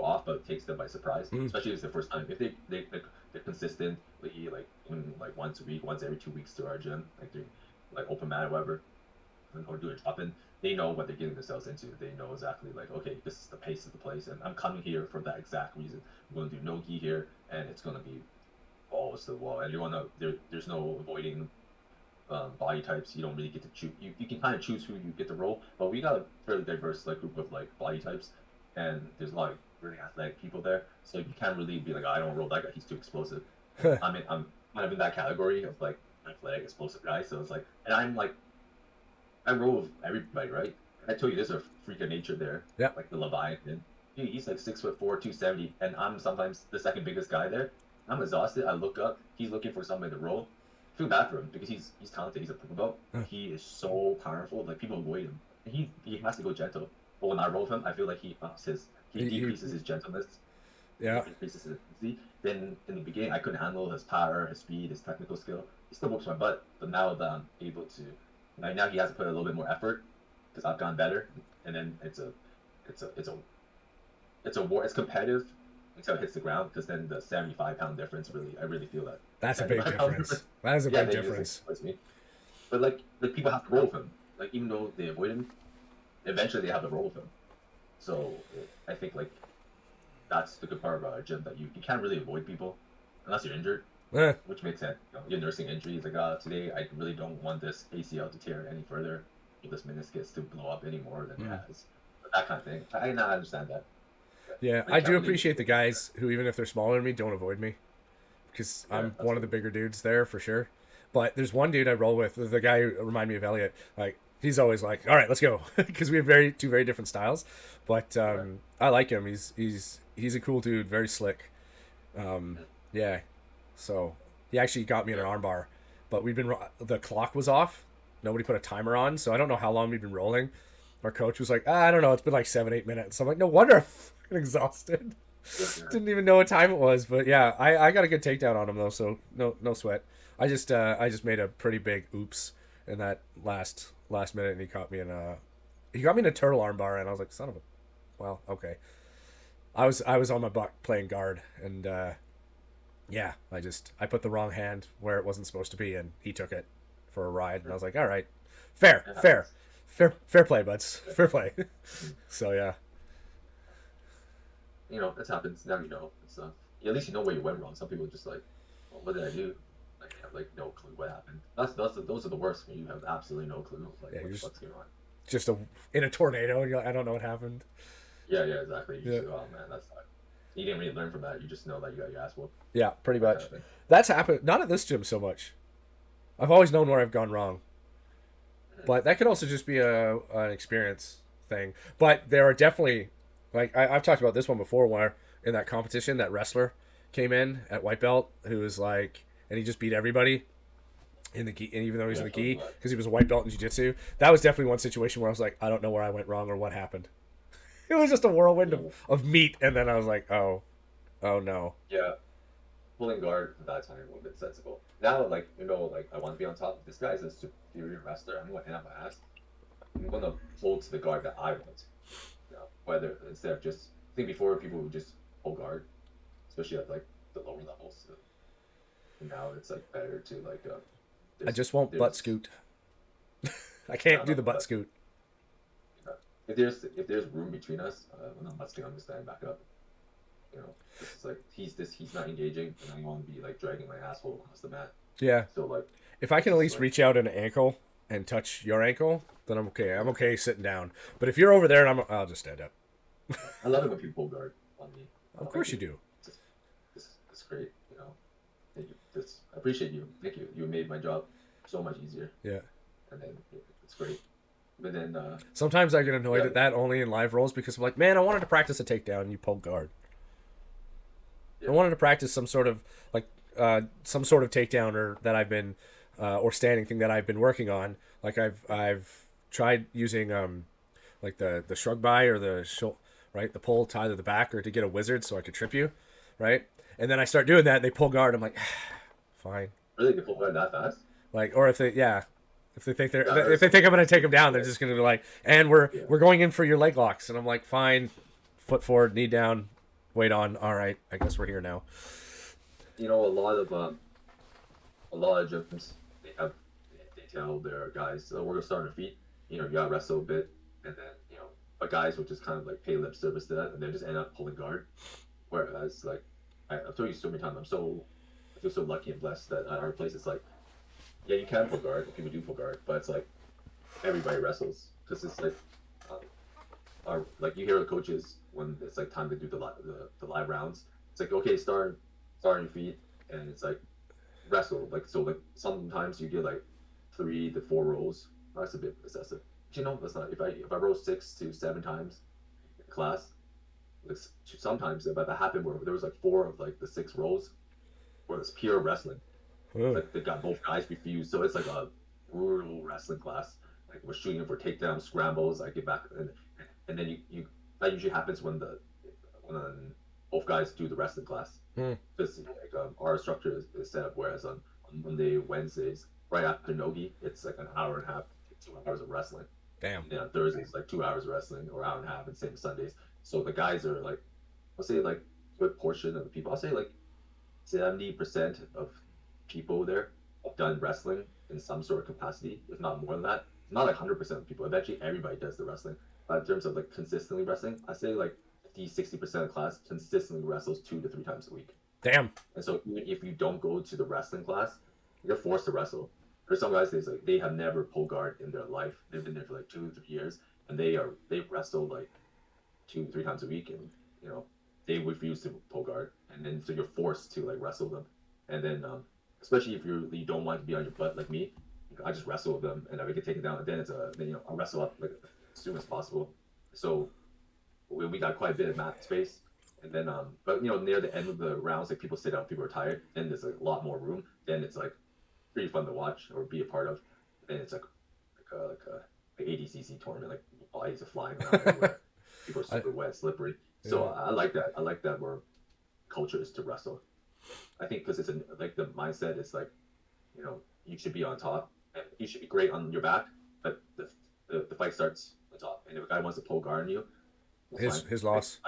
off, but takes them by surprise. Especially if it's the first time. If they're consistently like coming like once a week, once every 2 weeks to our gym, like doing like open mat or whatever, or doing drop-in, they know what they're getting themselves into. They know exactly like, okay, this is the pace of the place, and I'm coming here for that exact reason. I'm going to do no gi here, and it's going to be balls to the wall. And there's no avoiding body types. You don't really get to choose. You can kind of choose who you get to roll, but we got a fairly diverse like group of like body types, and there's a lot of really athletic people there. So you can't really be like, oh, I don't roll that guy. He's too explosive. I mean, I'm kind of in that category of like athletic, explosive guy. So it's like, and I'm like, I roll with everybody, right? I told you there's a freak of nature there. Yeah. Like the Leviathan. Dude, he's like 6'4", 270, and I'm sometimes the second biggest guy there. I'm exhausted. I look up. He's looking for somebody to roll. I feel bad for him because he's talented. He's a purple belt. He is so powerful. Like people avoid him. He has to go gentle. But when I roll with him, I feel like he decreases his gentleness. Yeah. He increases his efficiency. Then in the beginning, I couldn't handle his power, his speed, his technical skill. He still whoops my butt. But now that I'm able to, like now he has to put a little bit more effort because I've gotten better. And then it's a war. It's competitive until it hits the ground, because then the 75-pound difference I really feel that. That's a big difference. That is a big difference. But like people have to roll with him. Like even though they avoid him, eventually they have to roll with him. So I think like that's the good part about our gym, that you can't really avoid people unless you're injured, which makes sense. You're nursing injuries. Like today I really don't want this ACL to tear any further, or this meniscus to blow up any more than it has. But that kind of thing. I understand that. Yeah, I do appreciate the guys who, even if they're smaller than me, don't avoid me, because I'm one of the bigger dudes there for sure. But there's one dude I roll with, the guy who reminded me of Elliot. Like he's always like, "All right, let's go," because we have two very different styles. But Right. I like him. He's a cool dude, very slick. Yeah. So he actually got me in an Yeah. armbar, but the clock was off. Nobody put a timer on, so I don't know how long we've been rolling. Our coach was like, I don't know, it's been like 7, 8 minutes. I'm like, no wonder I'm fucking exhausted. Yeah. Yeah. Didn't even know what time it was, but yeah, I got a good takedown on him though, so no sweat. I just made a pretty big oops in that last minute, and he got me in a turtle armbar, and I was like, son of a, well, okay. I was on my butt playing guard, and yeah, I put the wrong hand where it wasn't supposed to be, and he took it for a ride, and I was like, all right, fair, It fair, happens. fair play, buds, fair play. Mm. So yeah, It happens. Now you know. It's At least you know where you went wrong. Some people just like, well, what did I do? Like, have like no clue what happened. Those are the worst when you have absolutely no clue like yeah, what you're the just fuck's going on. in a tornado, and you're like, I don't know what happened. Yeah, yeah, exactly. You Yeah, just go, oh man, that's not. You didn't really learn from that. You just know that you got your ass whooped. yeah, pretty That kind much. of thing. That's happened. Not at this gym so much. I've always known where I've gone wrong, Mhm. but that could also just be an experience thing. But there are definitely, like I've talked about this one before, where in that competition, that wrestler came in at white belt who was like, and he just beat everybody in the gi, and even though he was Yeah, in the I told you gi that. because he was a white belt in jiu-jitsu. That was definitely one situation where I was like, I don't know where I went wrong or what happened. It was just a whirlwind Yeah, of meat, and then I was like, oh no. yeah. Pulling guard at that time would have been sensible. Now, like like I want to be on top. This guy's a superior wrestler. I'm going to end up my ass. I'm going to hold to the guard that I want. Whether instead of just I think before people would just hold guard, especially at like the lower levels. And now it's like better to like I there's just won't butt there's scoot. I can't not do enough the butt but scoot. if there's room between us, I'm not busting. I'm just standing back up. It's like he's not engaging, and I want to be like dragging my asshole across the mat. Yeah, So like if I can it's at just least like reach out an ankle and touch your ankle, then I'm okay. I'm okay sitting down. But if you're over there, and I'll just stand up. I love it when people pull guard on me. Of Thank course you you. do. This this is great. Thank you. I appreciate you. Thank you. You made my job so much easier, Yeah. and then it's great. But then Sometimes I get annoyed yeah, at that only in live roles because I'm like, man, I wanted to practice a takedown and you pull guard. I yeah, wanted to practice some sort of takedown or that I've been or standing thing that I've been working on. Like I've tried using like the shrug by or right, the pull tie to the back or to get a wizard so I could trip you, right? And then I start doing that and they pull guard. I'm like, fine. really they pull guard that fast. Like, or if they, yeah, Yeah, I heard if they think something. I'm gonna take them down, they're Yeah, just gonna be like, and yeah. we're going in for your leg locks, and I'm like, fine, foot forward, knee down, weight on. All right, I guess we're here now. A lot of gyms they tell their guys, we're gonna start on our feet. You gotta wrestle a bit, and then but guys will just kind of like pay lip service to that, and they just end up pulling guard. Whereas like I've told you so many times, I feel so lucky and blessed that at our place it's like, yeah, you can pull guard, and people do pull guard, but it's like everybody wrestles because it's like, um, like you hear the coaches when it's like time to do the live rounds. It's like okay, start on your feet, and it's like wrestle. Like so, like sometimes you get like 3 to 4 rolls. That's a bit excessive. But that's not. If I roll 6 to 7 times in class, like sometimes that happened where there was like 4 of like the 6 rolls where it's pure wrestling. Ugh. Like they got both guys refused, so it's like a brutal wrestling class. Like we're shooting for takedowns, scrambles. I get back, and then you that usually happens when both guys do the wrestling class. Hmm. Because like our structure is set up whereas on Monday, Wednesdays, right after Nogi, it's like an hour and a half, 2 hours of wrestling. Damn. And then on Thursdays, like 2 hours of wrestling or hour and a half, and same Sundays. So the guys are like, I'll say like a good portion of the people. I'll say like 70% of people there have done wrestling in some sort of capacity, if not more than that. Not like 100% of people. Eventually, everybody does the wrestling. But in terms of like consistently wrestling, I say like 50, 60% of the class consistently wrestles 2 to 3 times a week. Damn. And so even if you don't go to the wrestling class, you're forced to wrestle. There's some guys they have never pulled guard in their life. They've been there for like 2 3 years, and they wrestle like 2 3 times a week, and they refuse to pull guard, and then so you're forced to like wrestle them, and then especially if you don't want to be on your butt like me. I just wrestle with them, and I can take it down. And then I wrestle up like as soon as possible. So we got quite a bit of mat space. And then, but near the end of the rounds, like people sit down, people are tired, then there's a lot more room. Then it's like pretty fun to watch or be a part of. Then it's like ADCC tournament, like bodies are flying around everywhere. People are super wet, slippery. So I like that. I like that where culture is to wrestle. I think because it's like the mindset is like, you should be on top. And you should be great on your back, but the fight starts on top. And if a guy wants to pull guard on you, his loss.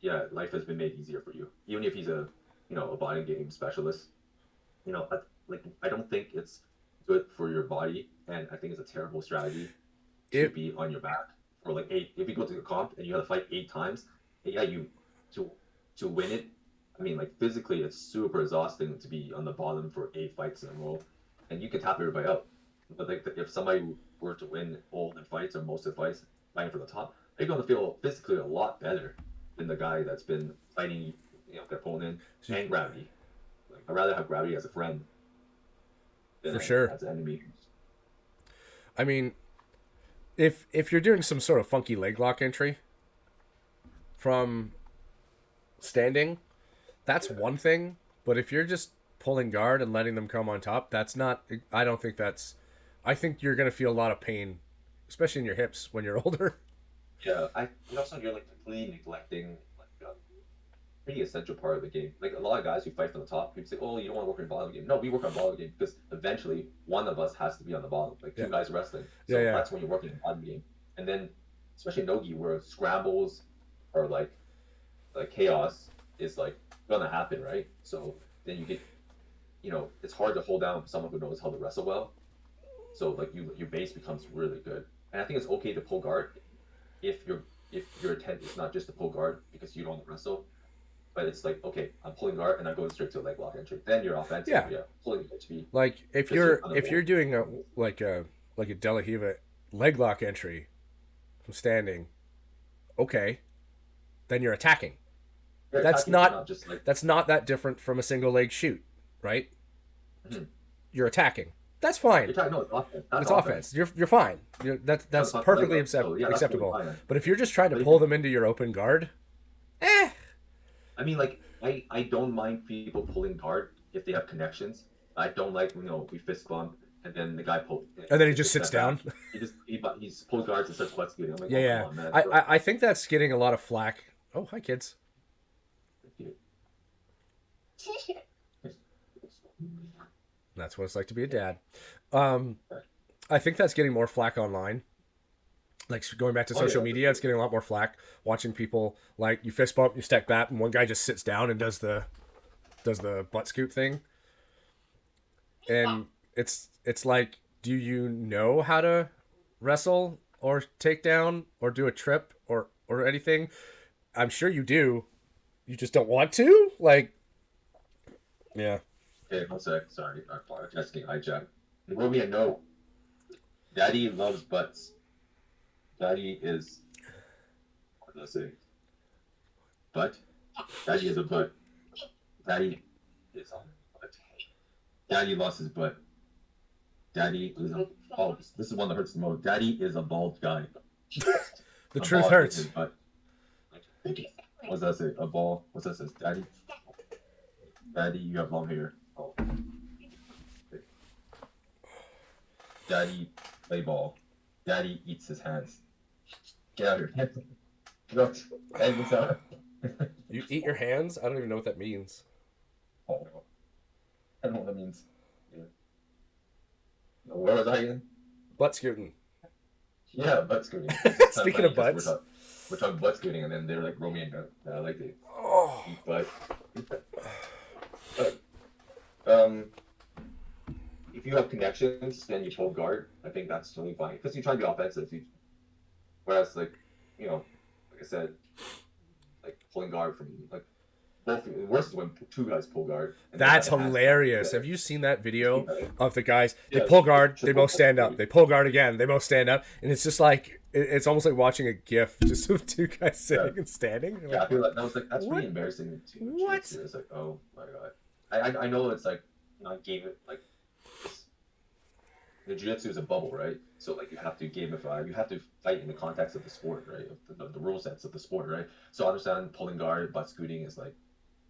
Yeah, life has been made easier for you. Even if he's a body game specialist, I don't think it's good for your body, and I think it's a terrible strategy to be on your back for like 8. If you go to a comp and you have to fight 8 times, yeah, to win it. I mean, like physically, it's super exhausting to be on the bottom for 8 fights in a row, and you can tap everybody out. But like, if somebody were to win all the fights or most of the fights, fighting for the top, they're gonna feel physically a lot better than the guy that's been fighting, their opponent and gravity. Like, I'd rather have gravity as a friend than for sure as an enemy. I mean, if you're doing some sort of funky leg lock entry from standing, that's one thing. But if you're just pulling guard and letting them come on top, that's not. I don't think that's. I think you're gonna feel a lot of pain, especially in your hips when you're older. Yeah, also you're like completely neglecting like a pretty essential part of the game. Like a lot of guys who fight from the top, people say, "Oh, you don't want to work on bottom game." No, we work on bottom game because eventually one of us has to be on the bottom. Like two guys wrestling, so that's when you're working on bottom game. And then, especially Nogi, where scrambles or like chaos is like gonna happen, right? So then you get, it's hard to hold down someone who knows how to wrestle well. So like your base becomes really good, and I think it's okay to pull guard if your intent is not just to pull guard because you don't want to wrestle, but it's like, okay, I'm pulling guard and I'm going straight to a leg lock entry. Then you're offensive. Yeah, pulling HB. Like if you're doing a De La Riva leg lock entry from standing, okay, then you're attacking. That's not that different from a single leg shoot, right? Mm-hmm. You're attacking. That's fine. It's offense. It's offense. You're fine. That's perfectly acceptable. But if you're just trying to pull them into your open guard, I mean, like I don't mind people pulling guard if they have connections. I don't like we fist bump and then the guy pulls. And then he just sits down. He pulls guards and starts butt scooting. I'm like, yeah. Come on, man. I think that's getting a lot of flack. Oh, hi kids. That's what it's like to be a dad. I think that's getting more flack online. Like going back to social media, it's getting a lot more flack. Watching people like you fist bump, you step back, and one guy just sits down and does the butt scoot thing. And it's like, do you know how to wrestle or take down or do a trip or anything? I'm sure you do. You just don't want to. Like, yeah. Okay, 1 sec. Sorry, I'm podcasting hijack. They wrote me a note. Daddy loves butts. Daddy is. What did I say? Butt? Daddy is a butt. Daddy is on butt. Daddy lost his butt. Daddy is a. Oh, this is one that hurts the most. Daddy is a bald guy. The truth hurts. What does that say? A ball. What's that say? Daddy? Daddy, you have long hair. Oh. Okay. Daddy play ball. Daddy eats his hands. Get out of here. Look, you eat your hands? I don't even know what that means. Oh, I don't know what that means. Yeah. Where was I again? Butt scooting. Yeah, butt scooting. Speaking of butts. We're talking butt scooting, and then they're like, Romeo and I like to eat butt. If you have connections, then you pull guard. I think that's totally fine because you try to be offensive. Whereas, like I said, like pulling guard from like both. Worse is when 2 guys pull guard. That's hilarious. Have you seen that video of the guys? They pull guard, they both stand up. They pull guard again, they both stand up, and it's just like it's almost like watching a GIF just of 2 guys sitting and standing. I feel like that's pretty embarrassing. What? It's like, oh my god. I know it's like not game it like it's, the jiu-jitsu is a bubble, right? So like you have to gamify, you have to fight in the context of the sport, right? Of the rule sets of the sport, right? So I understand pulling guard, butt scooting is like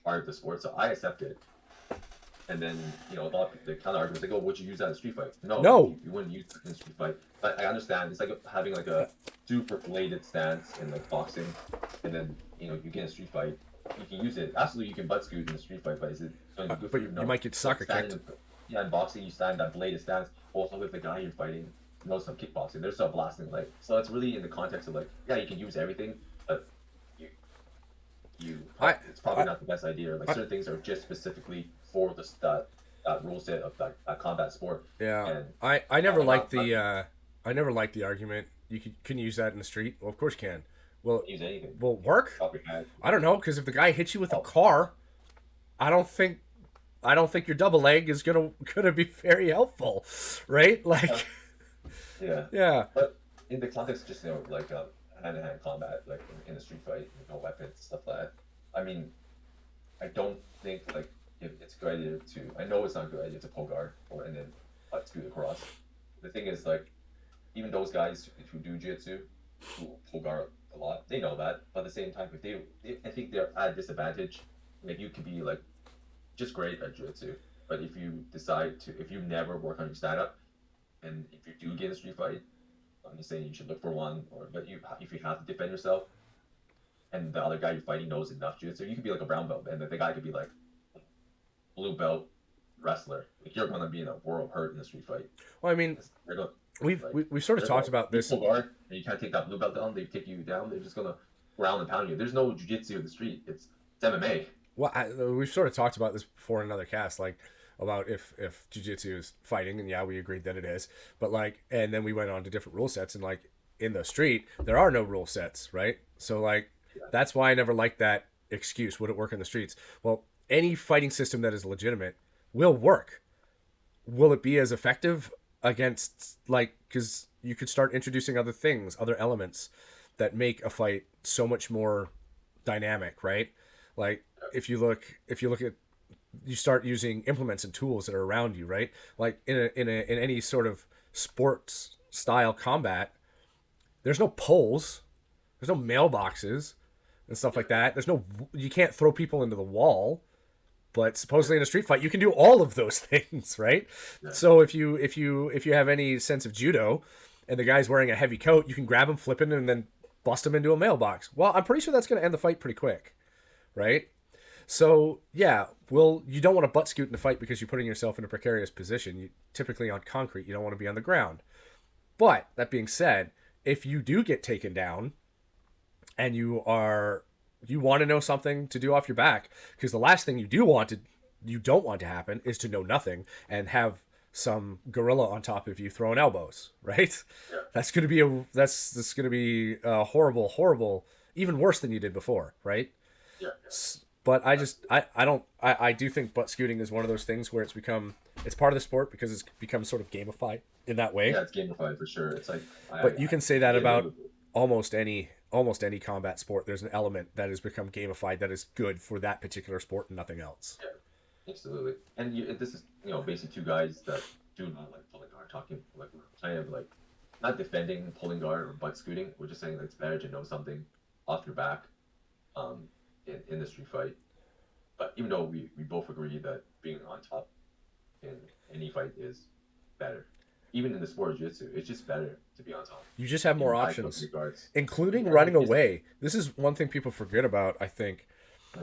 part of the sport, so I accept it. And then, a lot of the counter arguments like, oh, would you use that in a street fight? No, No. you wouldn't use it in a street fight. But I understand it's like having like a super bladed stance in like boxing, and then you get in a street fight, you can use it. Absolutely, you can butt scoot in a street fight, but is it going to be good for But you? you No. might get Like soccer standing, kicked. yeah, in boxing, you stand that bladed stance. Also, with the guy you're fighting knows some kickboxing, they're still blasting like. So it's really in the context of like, yeah, you can use everything, but you I, it's probably I, not the best idea. Like I certain things are just specifically for that rule set of that combat sport. yeah. And I never I'm liked not the I never liked the argument. You can use that in the street. Well, of course you can. Well, use anything. will work? Chop your head. I don't know because if the guy hits you with a Oh, car, I don't think I don't think your double leg is gonna be very helpful, right? yeah, Like, yeah. yeah, But in the context, just like hand-to-hand combat, like in a street fight, no weapons, stuff like that. I mean, I don't think like if it's a good idea to. I know it's not a good idea to pull guard or and then scoot across. The thing is like even those guys who do jiu-jitsu, who pull guard a lot, they know that. But at the same time, if I think they're at a disadvantage. Like you could be like just great at jiu-jitsu, but if you never work on your stand-up, and if you do get in a street fight, I'm just saying you should look for one. Or but if you have to defend yourself, and the other guy you're fighting knows enough jiu-jitsu, you could be like a brown belt, and the guy could be like blue belt wrestler. Like you're gonna be in a world of hurt in a street fight. well, I mean, They're gonna like we've sort of they're talked gonna about you this. pull guard and you can't take that blue belt down. They take you down. They're just gonna ground and pound you. There's no jiu-jitsu in the street. It's MMA. Well, we've sort of talked about this before in another cast, like about if jiu-jitsu is fighting, and yeah, we agreed that it is. But like, and then we went on to different rule sets, and like in the street, there are no rule sets, right? So like, Yeah. that's why I never liked that excuse. Would it work in the streets? Well, any fighting system that is legitimate will work. Will it be as effective against like because you could start introducing other things, other elements that make a fight so much more dynamic, right? Like if you look at you start using implements and tools that are around you, right? Like in any sort of sports style combat, there's no poles, there's no mailboxes and stuff like that. There's no you can't throw people into the wall, but supposedly in a street fight you can do all of those things, right? Yeah. So if you have any sense of judo and the guy's wearing a heavy coat, you can grab him, flip him, and then bust him into a mailbox. Well, I'm pretty sure that's going to end the fight pretty quick, right? So yeah, well, you don't want to butt scoot in a fight because you're putting yourself in a precarious position. You typically on concrete, you don't want to be on the ground. But that being said, if you do get taken down and you want to know something to do off your back, because the last thing you don't want to happen is to know nothing and have some gorilla on top of you throwing elbows, right? Yeah. That's going to be a horrible, even worse than you did before, right? Yeah. But I do think butt scooting is one of those things where it's part of the sport because it's become sort of gamified in that way. Yeah, it's gamified for sure. It's like But you can say that yeah, about almost any combat sport. There's an element that has become gamified that is good for that particular sport and nothing else. yeah, absolutely. And this is basically two guys that do not like pulling guard, talking like we're kind of like not defending pulling guard or butt scooting. We're just saying that it's better to know something off your back, um, in the street fight. But even though we both agree that being on top in any fight is better, even in the sport of jiu-jitsu, it's just better to be on top. You just have more In high options, close regards. including Yeah, running it's- away. This is one thing people forget about, I think,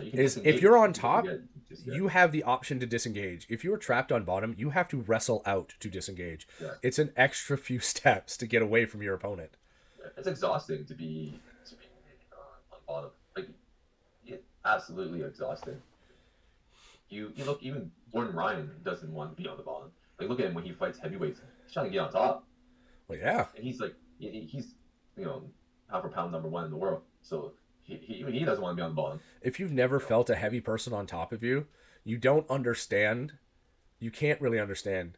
you can is if disengage. you're on You can top, just you have the option to disengage. If you're trapped on bottom, you have to wrestle out to disengage. yeah. It's an extra few steps to get away from your opponent. It's exhausting to be on bottom. Like it absolutely exhausting. You look even Gordon Ryan doesn't want to be on the bottom. Like look at him when he fights heavyweights. He's trying to get on top, Well, yeah. and he's like he's pound for pound number one in the world. So even he doesn't want to be on the bottom. If you've never felt a heavy person on top of you, you don't understand. You can't really understand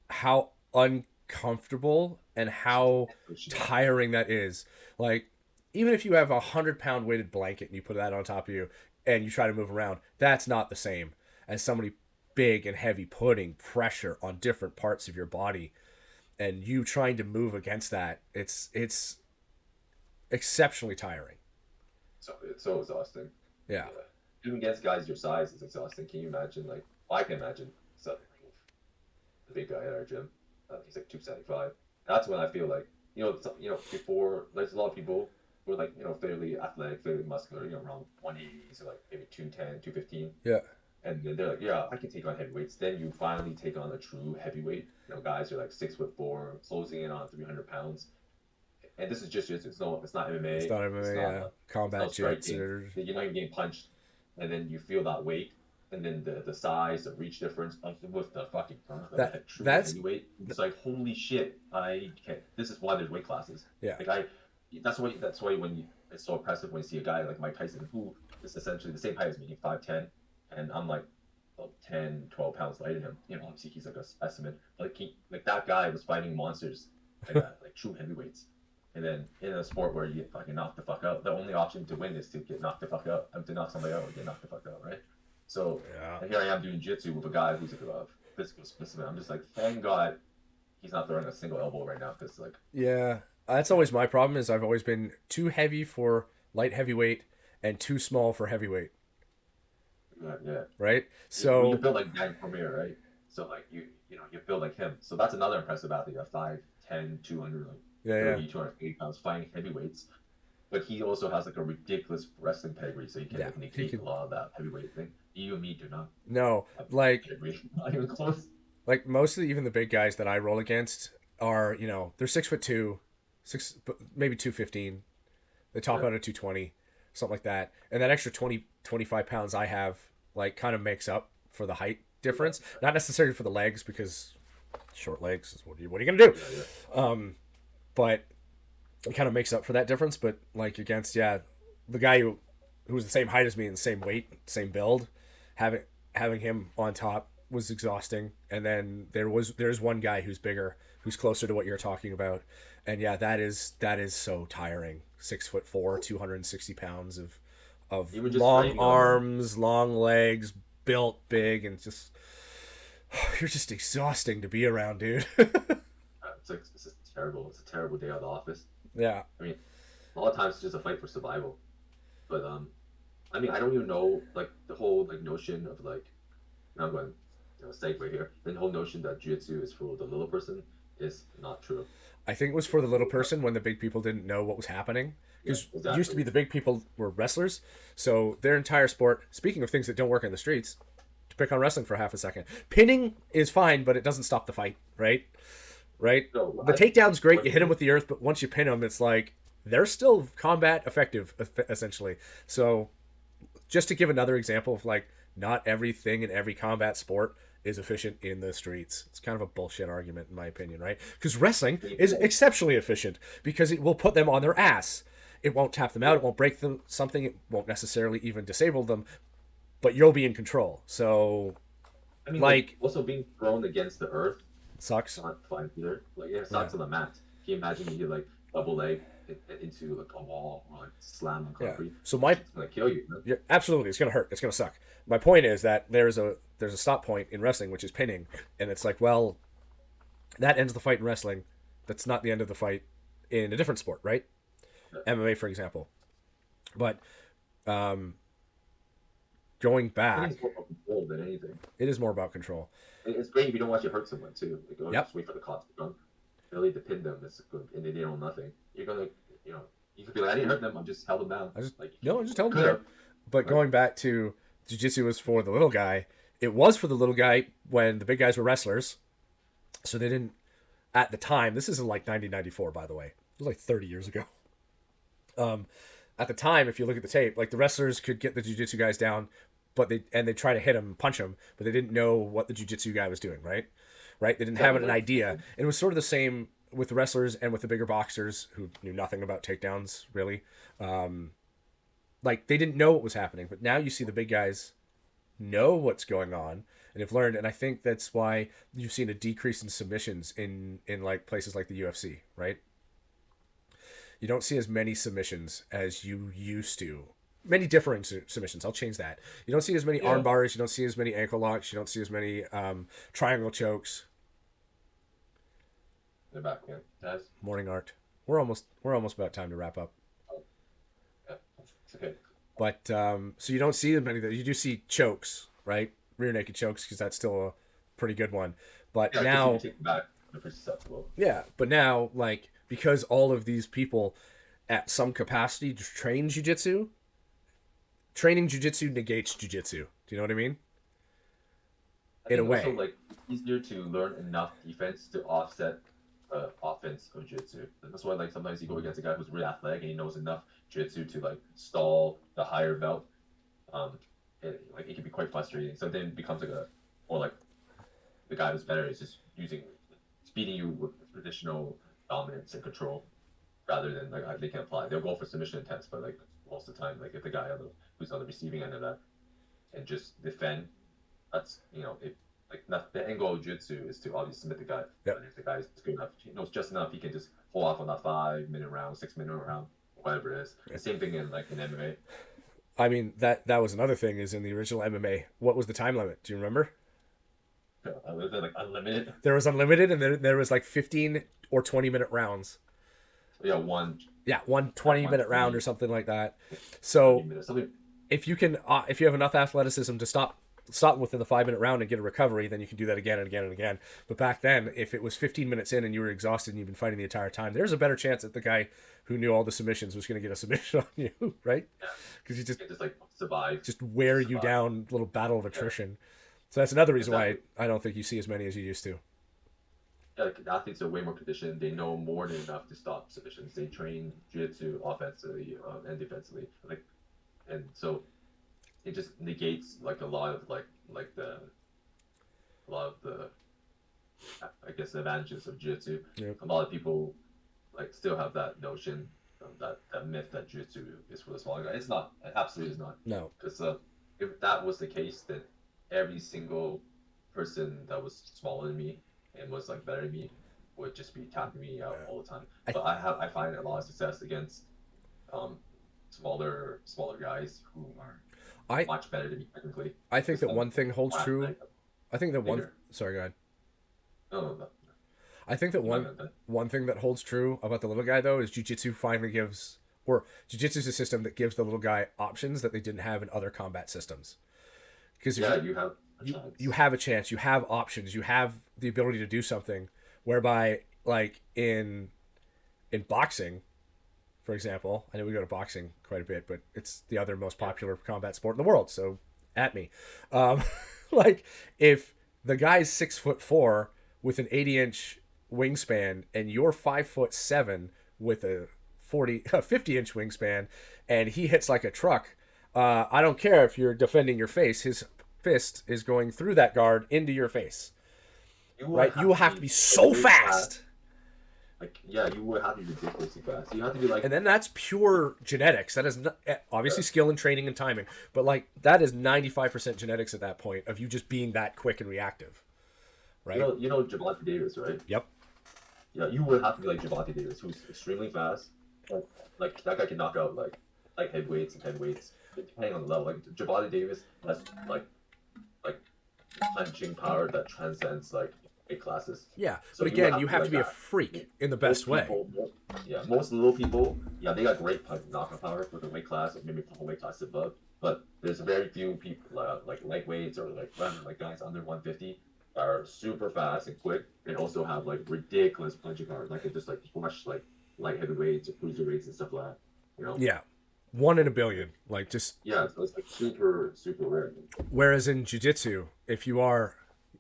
how uncomfortable and how tiring that is. Like, even if you have 100-pound weighted blanket and you put that on top of you and you try to move around, that's not the same as somebody big and heavy, putting pressure on different parts of your body, and you trying to move against that, it's exceptionally tiring. So it's so exhausting. Yeah. Yeah. Even against guys your size is exhausting. Can you imagine? Like, well, I can imagine. So, the big guy at our gym, he's like 275. That's when I feel like, before there's a lot of people who are like, fairly athletic, fairly muscular, around 180, so like maybe 210, 215. Yeah. And then they're like, yeah, I can take on heavyweights. Then you finally take on a true heavyweight. Guys are like 6'4", closing in on 300 pounds. And this is just jiu-jitsu. It's not MMA. It's not MMA, yeah. It's no Combat jits striking. or You're not even getting punched, and then you feel that weight, and then the size, the reach difference with the fucking true that's heavyweight. It's like, holy shit! I can't. This is why there's weight classes. yeah. Like that's why when it's so impressive when you see a guy like Mike Tyson who is essentially the same height as me, 5'10", and I'm like 10, 12 pounds lighter than him. Obviously he's like a specimen. Like that guy was fighting monsters like that, like true heavyweights. And then in a sport where you get fucking knocked the fuck out, the only option to win is to get knocked the fuck out. To knock somebody out or get knocked the fuck out, right? So Yeah. here I am doing jiu-jitsu with a guy who's like a physical specimen. I'm just like, thank God he's not throwing a single elbow right now, because like, Yeah. That's always my problem. Is I've always been too heavy for light heavyweight and too small for heavyweight. yeah. Right. When you So build like Dan Cormier, right? So like you build like him. So that's another impressive athlete. At 5'10", 200, like yeah, 30, 280 pounds, fighting heavyweights. But he also has like a ridiculous wrestling pedigree, so he can like negate a lot of that heavyweight thing. You and me do not no, have like pedigree. Not even close. most of even the big guys that I roll against are, they're 6'2", maybe 215. They top Yeah. out at 220, something like that. And that extra 20, 25 pounds I have, like, kind of makes up for the height difference. Not necessarily for the legs, because short legs is what are you gonna do? Yeah. But it kind of makes up for that difference. But like against the guy who was the same height as me and the same weight, same build, having him on top was exhausting. And then there's one guy who's bigger, who's closer to what you're talking about, and yeah, that is so tiring. 6'4", 260 pounds of Even just long framing on them. arms, long legs, built big, and just you're just exhausting to be around, dude. It's just terrible. It's a terrible day at the office. Yeah. I mean, a lot of times it's just a fight for survival. But I mean, I don't even know like the whole like notion of like, now I'm going, segue here. The whole notion that jiu-jitsu is for the little person is not true. I think it was for the little person when the big people didn't know what was happening. Because it used to be the big people were wrestlers, so their entire sport, speaking of things that don't work in the streets, to pick on wrestling for half a second, pinning is fine, but it doesn't stop the fight, right? Right? No, The takedown's great, you hit them with the earth, but once you pin them, it's like, they're still combat effective, essentially. So, just to give another example of like, not everything in every combat sport is efficient in the streets. It's kind of a bullshit argument, in my opinion, right? Because wrestling is exceptionally efficient because it will put them on their ass. It won't tap them out. It won't break them something. It won't necessarily even disable them, but you'll be in control. So, I mean, like, also being thrown against the earth, sucks. not fine either. Like, it sucks on the mat. Can you imagine you get like double leg into like a wall or like slam on concrete? So It's gonna kill you. Man. Yeah, absolutely, it's gonna hurt. It's gonna suck. My point is that there's a stop point in wrestling, which is pinning, and it's like, well, that ends the fight in wrestling. That's not the end of the fight in a different sport, right? MMA, for example. But going I think back, it's more about control than anything. it is more about control. It's great if you don't want to hurt someone too. Like, Yep. just wait for the cops to come. Really to pin them, it's good, and they know nothing. You're gonna, you could be like, I didn't hurt them. I just held them down. I just held them could there. have. But going back to jiu-jitsu was for the little guy. It was for the little guy when the big guys were wrestlers. So they didn't, at the time, this isn't like 1994, by the way. It was like 30 years ago. At the time, if you look at the tape, like the wrestlers could get the jiu-jitsu guys down, but they try to hit him, punch him, but they didn't know what the jiu-jitsu guy was doing, right? Right? They didn't have an idea. And it was sort of the same with the wrestlers and with the bigger boxers who knew nothing about takedowns, really. Like, they didn't know what was happening, but now you see the big guys know what's going on and have learned, and I think that's why you've seen a decrease in submissions in like places like the UFC, right? You don't see as many submissions as you used to many differing submissions. I'll change that. You don't see as many arm Yeah, bars. You don't see as many ankle locks. You don't see as many triangle chokes. the back, yeah. Taz. Morning art. We're almost about time to wrap up. Oh, yeah. It's okay. But so you don't see as many. You do see chokes, right? Rear naked chokes because that's still a pretty good one. But Yeah, because you can now, take the back. They're pretty susceptible. yeah. But now, like because all of these people at some capacity train jujitsu, training jujitsu negates jujitsu. Do you know what I mean? I In a think also way. like easier to learn enough defense to offset offense of jiu-jitsu. That's why like sometimes you go against a guy who's really athletic and he knows enough jiu-jitsu to like stall the higher belt. Um, like it can be quite frustrating. So then it becomes like a or like the guy who's better is just using beating you with traditional dominance and control rather than like they can apply. They'll go for submission attempts, but like most of the time, like if the guy who's on the receiving end of that and just defend, that's if like not, the end goal of jiu-jitsu is to obviously submit the guy. Yep. But if the guy is good enough, he knows just enough, he can just hold off on that 5 minute round, 6 minute round, whatever it is. The same thing in like in MMA. I mean that was another thing is in the original MMA. What was the time limit? Do you remember? Was it like unlimited? There was unlimited, and then there was like 15 or 20-minute rounds. Yeah, one Yeah, one 20-minute round or 120, something like that. 20 So minutes, something. if you have enough athleticism to stop within the 5-minute round and get a recovery, then you can do that again and again and again. But back then, if it was 15 minutes in and you were exhausted and you've been fighting the entire time, there's a better chance that the guy who knew all the submissions was going to get a submission on you, right? Yeah, Because you you can just like survive. just wear you Survive. down, little battle of attrition. So that's another reason why Exactly. I don't think you see as many as you used to. Yeah, like, athletes are way more conditioned. They know more than enough to stop submissions. They train jiu-jitsu offensively and defensively. Like, and so it just negates like a lot of a lot of the I guess advantages of jiu-jitsu. Yep. A lot of people like still have that notion that myth that jiu-jitsu is for the smaller guy. It's not. It absolutely is not. No. Because if that was the case, then every single person that was smaller than me and was like better than me would just be tapping me out all the time. I, But I find a lot of success against um, smaller guys who are I much better than me technically. I think Because that one thing holds more true. athletic, I think that one. bigger. Sorry, go ahead. No, no, no. I think that I'm not gonna bet. one thing that holds true about the little guy though is jujitsu finally gives, or jujitsu is a system that gives the little guy options that they didn't have in other combat systems. Because Yeah, you have a you chance. have a chance, you have options, you have the ability to do something, whereby like in boxing, for example, I know we go to boxing quite a bit, but it's the other most Yeah. popular combat sport in the world. So at me, um, like if the guy's 6'4" with an 80-inch wingspan and you're 5'7" with a 50-inch wingspan, and he hits like a truck, I don't care if you're defending your face, his fist is going through that guard into your face, You would right? You will have to have to be be so really fast. Like yeah, you would have to be ridiculously fast. You have to be like And then that's pure genetics. That is not, obviously skill and training and timing, but like that is 95% genetics at that point of you just being that quick and reactive, right? you know Javante Davis, right? Yep. Yeah, you would have to be like Javante Davis, who's extremely fast. Like that guy can knock out like heavyweights, depending on the level. Like Javante Davis has like punching power that transcends like weight classes. Yeah, So but you would again, you have to like be a that. freak in the Most best way. people, yeah, most little people, yeah, they got great punch knockout power for the weight class, or maybe a couple weight classes above. But there's very few people like lightweights or like guys under 150 that are super fast and quick, and also have like ridiculous punching power. Like it just like squash like light heavyweights or cruiserweights and stuff like that. You know? Yeah, 1 in a billion. Like just Yeah, so it's like super rare. whereas in jiu-jitsu, if you are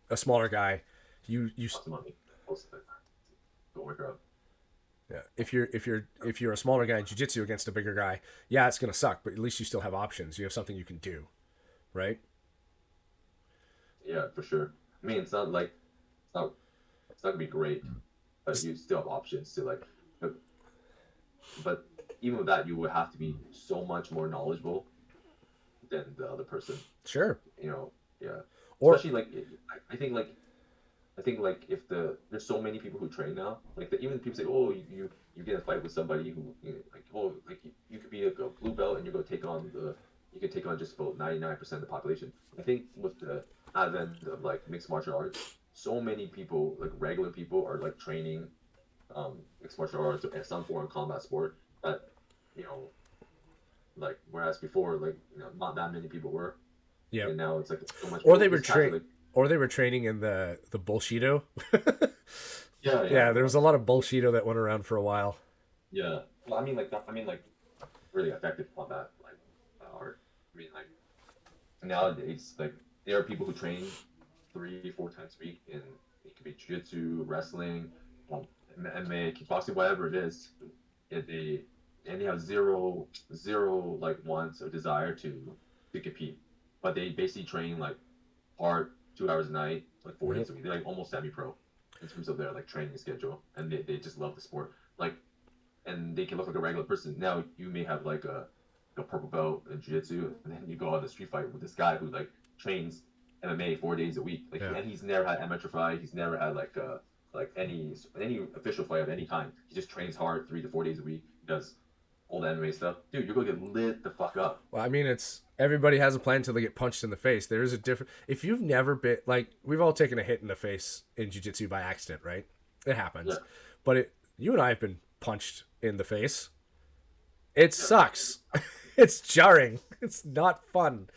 a smaller guy, you Lots of money. Most of it. Don't work out. yeah, if you're a smaller guy in jiu-jitsu against a bigger guy, yeah, it's gonna suck, but at least you still have options. You have something you can do, right? Yeah, for sure. I mean, it's not it's not gonna be great, but you still have options to like. But even with that, you would have to be so much more knowledgeable than the other person. Sure. You know, yeah. Or Especially like I think like I think like if there's so many people who train now, like even people say, oh, you get in a fight with somebody who like oh like you could be a blue belt and you go take on you can take on just about 99% of the population. I think with the advent of like mixed martial arts, so many people like regular people are like training mixed martial arts or some form of combat sport that you know like whereas before like not that many people were, Yeah. and now it's like so much Or more they were it's kind of like or they were training in the bullshido. yeah Yeah, there was a lot of bullshido that went around for a while. yeah. Well, I mean like really effective combat like art. I mean like nowadays like there are people who train 3 4 times a week in it could be jiu-jitsu, wrestling, MMA, kickboxing, whatever it is. And they have zero like wants or desire to compete, but they basically train like hard 2 hours a night, like four Yep. days a week. They're like almost semi-pro in terms of their like training schedule, and they just love the sport. Like, and they can look like a regular person. Now you may have like a purple belt in jiu-jitsu, and then you go on a street fight with this guy who like trains MMA 4 days a week. Like, Yeah. and he's never had amateur fight. He's never had like any official fight of any kind. He just trains hard 3 to 4 days a week. He does all the MMA stuff. Dude, you're gonna get lit the fuck up. Well, I mean, it's everybody has a plan until they get punched in the face. There is a different. If you've never been like, we've all taken a hit in the face in jiu-jitsu by accident, right? It happens. Yeah, But you and I have been punched in the face. It yeah, sucks. It's jarring. It's not fun.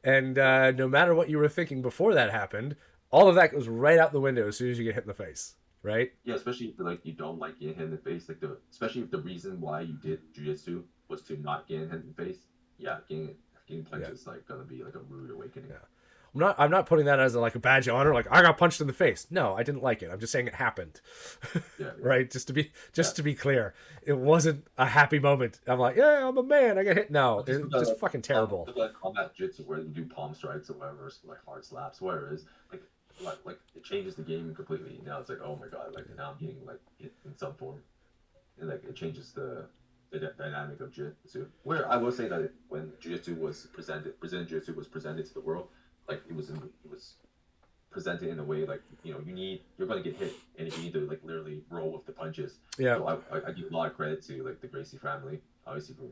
And no matter what you were thinking before that happened, all of that goes right out the window as soon as you get hit in the face, right? yeah. Especially if like you don't like getting hit in the face, like especially if the reason why you did jujitsu was to not get hit in the face. Yeah, getting punched Yeah. is like gonna be like a rude awakening. Yeah. I'm not putting that as like a badge of honor. Like I got punched in the face. No, I didn't like it. I'm just saying it happened. Yeah, yeah, Right? Just to be yeah. just to be clear, it wasn't a happy moment. I'm like, yeah, I'm a man. I got hit. No, But it's just fucking terrible. look at combat jiu-jitsu where you do palm strikes or whatever, so like hard slaps, whatever it is. Like it changes the game completely. Now it's like, oh my god, like now I'm getting like hit in some form, and like it changes the dynamic of jiu-jitsu. Where I will say that when jiu-jitsu was presented, Brazilian jiu-jitsu was presented to the world, like it was presented in a way like you're going to get hit, and you need to like literally roll with the punches. Yeah, So I give a lot of credit to like the Gracie family, obviously for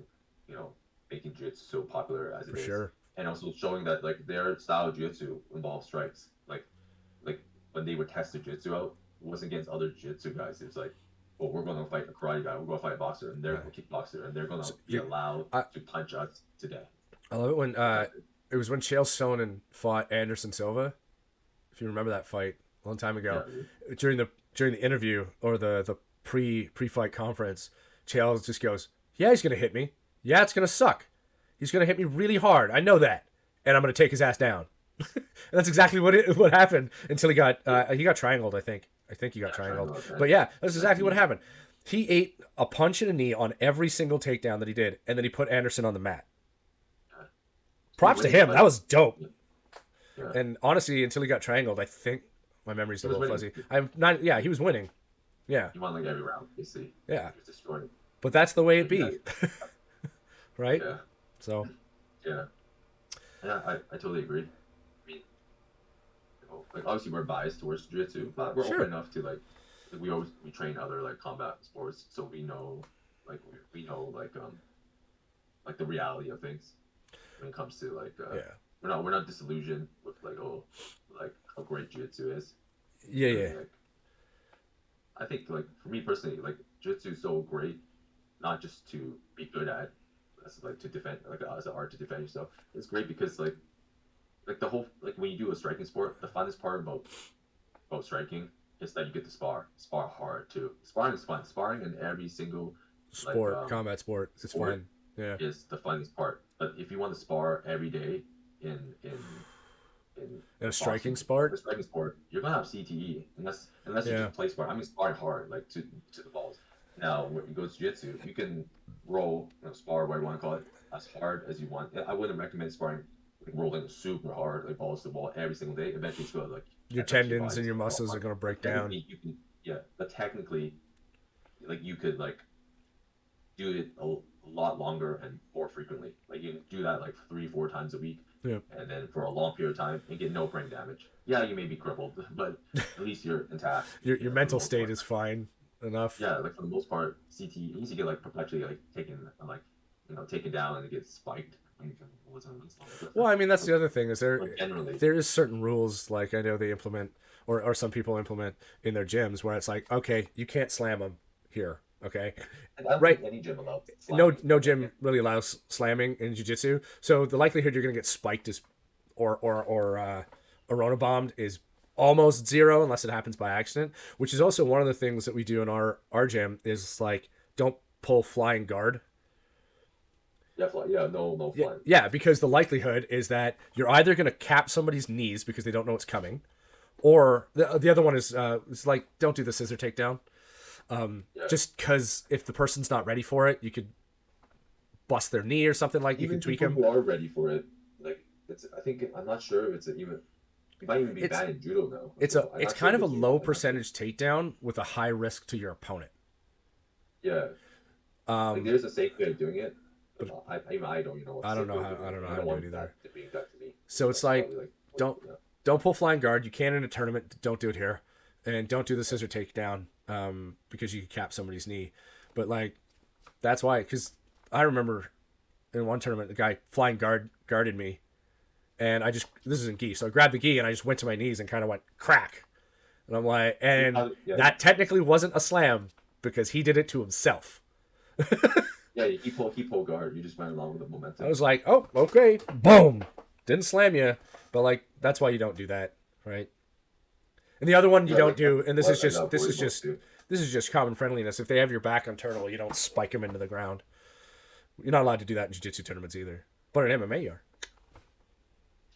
you know making jiu-jitsu so popular as for it is, sure. and also showing that like their style of jiu-jitsu involves strikes. Like when they would test their jiu-jitsu out, it wasn't against other jiu-jitsu guys. It was like, oh, we're going to fight a karate guy, we're going to fight a boxer, and they're Right. a kickboxer, and they're going to So, be allowed I, to punch us today. I love it when it was when Chael Sonnen fought Anderson Silva. If you remember that fight a long time Yeah, ago, during the interview or the pre-fight conference, Chael just goes, "Yeah, he's gonna hit me. Yeah, it's gonna suck. He's gonna hit me really hard. I know that, and I'm gonna take his ass down." And that's exactly what happened until he got triangled. I think he got yeah, triangled. triangle, But yeah, that's exactly what right. happened. He ate a punch and a knee on every single takedown that he did, and then he put Anderson on the mat. He Props to wins the him. fight. That was dope. Yeah, yeah. And honestly, until he got triangled, I think my memory's a He was little winning. fuzzy. I'm not. Yeah, he was winning. Yeah, He won like every round, basically. yeah. He was destroyed. But that's the way it Yeah, be, right? yeah, So yeah. Yeah, I totally agree. I mean, like obviously we're biased towards jiu-jitsu, but we're sure. open enough to like we train other like combat sports, so we know like we know like the reality of things when it comes to like Yeah. we're not disillusioned with like like how great jiu-jitsu is. Yeah. I Yeah. mean, like I think like for me personally, like jiu-jitsu is so great, not just to be good at, as like to defend like as an art to defend yourself. It's great because like the whole like when you do a striking sport, the funnest part about striking is that you get to spar hard too. Sparring is fun. Sparring in every single like Combat sport. It's sport fun. Yeah. is the funnest part. But if you want to spar every day in in in And a striking boxing or a sport. striking sport, you're gonna have CTE unless you Yeah. just play spar. I mean sparring hard like to the balls. Now when you go to jiu-jitsu, you can roll, spar, whatever you want to call it, as hard as you want. I wouldn't recommend sparring like rolling super hard, like balls to the wall every single day. Eventually, it's gonna like Your affect your tendons body. and your So, muscles are gonna break down. technically, you can yeah, but technically, like you could like do it a lot longer and more frequently. Like you can do that like 3 4 times a week, Yeah. and then for a long period of time and get no brain damage. Yeah, you may be crippled, but at least you're intact. Your For the mental most state part. is fine enough. Yeah, like for the most part, CT you need to get like perpetually like taken like taken down and it gets spiked. Like, Well, I mean that's the other thing is but generally, there is certain rules like I know they implement or some people implement in their gyms where it's like okay you can't slam them here okay and I don't right think any gym allows no slamming. no Like, gym really allows slamming in jiu-jitsu so the likelihood you're gonna get spiked is or arona bombed is almost zero unless it happens by accident, which is also one of the things that we do in our gym is like don't pull flying guard. yeah, yeah, no Yeah, flying. yeah, because the likelihood is that you're either going to cap somebody's knees because they don't know it's coming, or the other one is it's like don't do the scissor takedown. Yeah, Just because if the person's not ready for it, you could bust their knee or something like you even can tweak people them. who are ready for it, like it's. I think I'm not sure if it might even be It's banned in judo now. it's a So I'm it's not sure kind if of a it's low I'm not sure. percentage takedown with a high risk to your opponent. Yeah, like Um, there's a safe way of doing it. but I don't even know what the I don't safe know way of how doing I it. don't know I how to don't do it want either. that to be done to me. So So it's I should like probably don't yeah. don't pull flying guard. You can in a tournament. Don't do it here, and don't do the scissor takedown because you can cap somebody's knee. But like that's why because I remember in one tournament the guy flying guarded me, and I just this is in gi, so I grabbed the gi and I just went to my knees and kind of went crack, and I'm like, and Yeah, that technically wasn't a slam because he did it to himself. yeah. He pull guard. You just went along with the I momentum. was like, oh okay, boom, didn't slam you, but like that's why you don't do that, right? And the other one you Yeah, don't like that's do, and what I got worried about too. this is just common friendliness. If they have your back on turtle, you don't spike them into the ground. You're not allowed to do that in jiu-jitsu tournaments either. But in MMA, you are.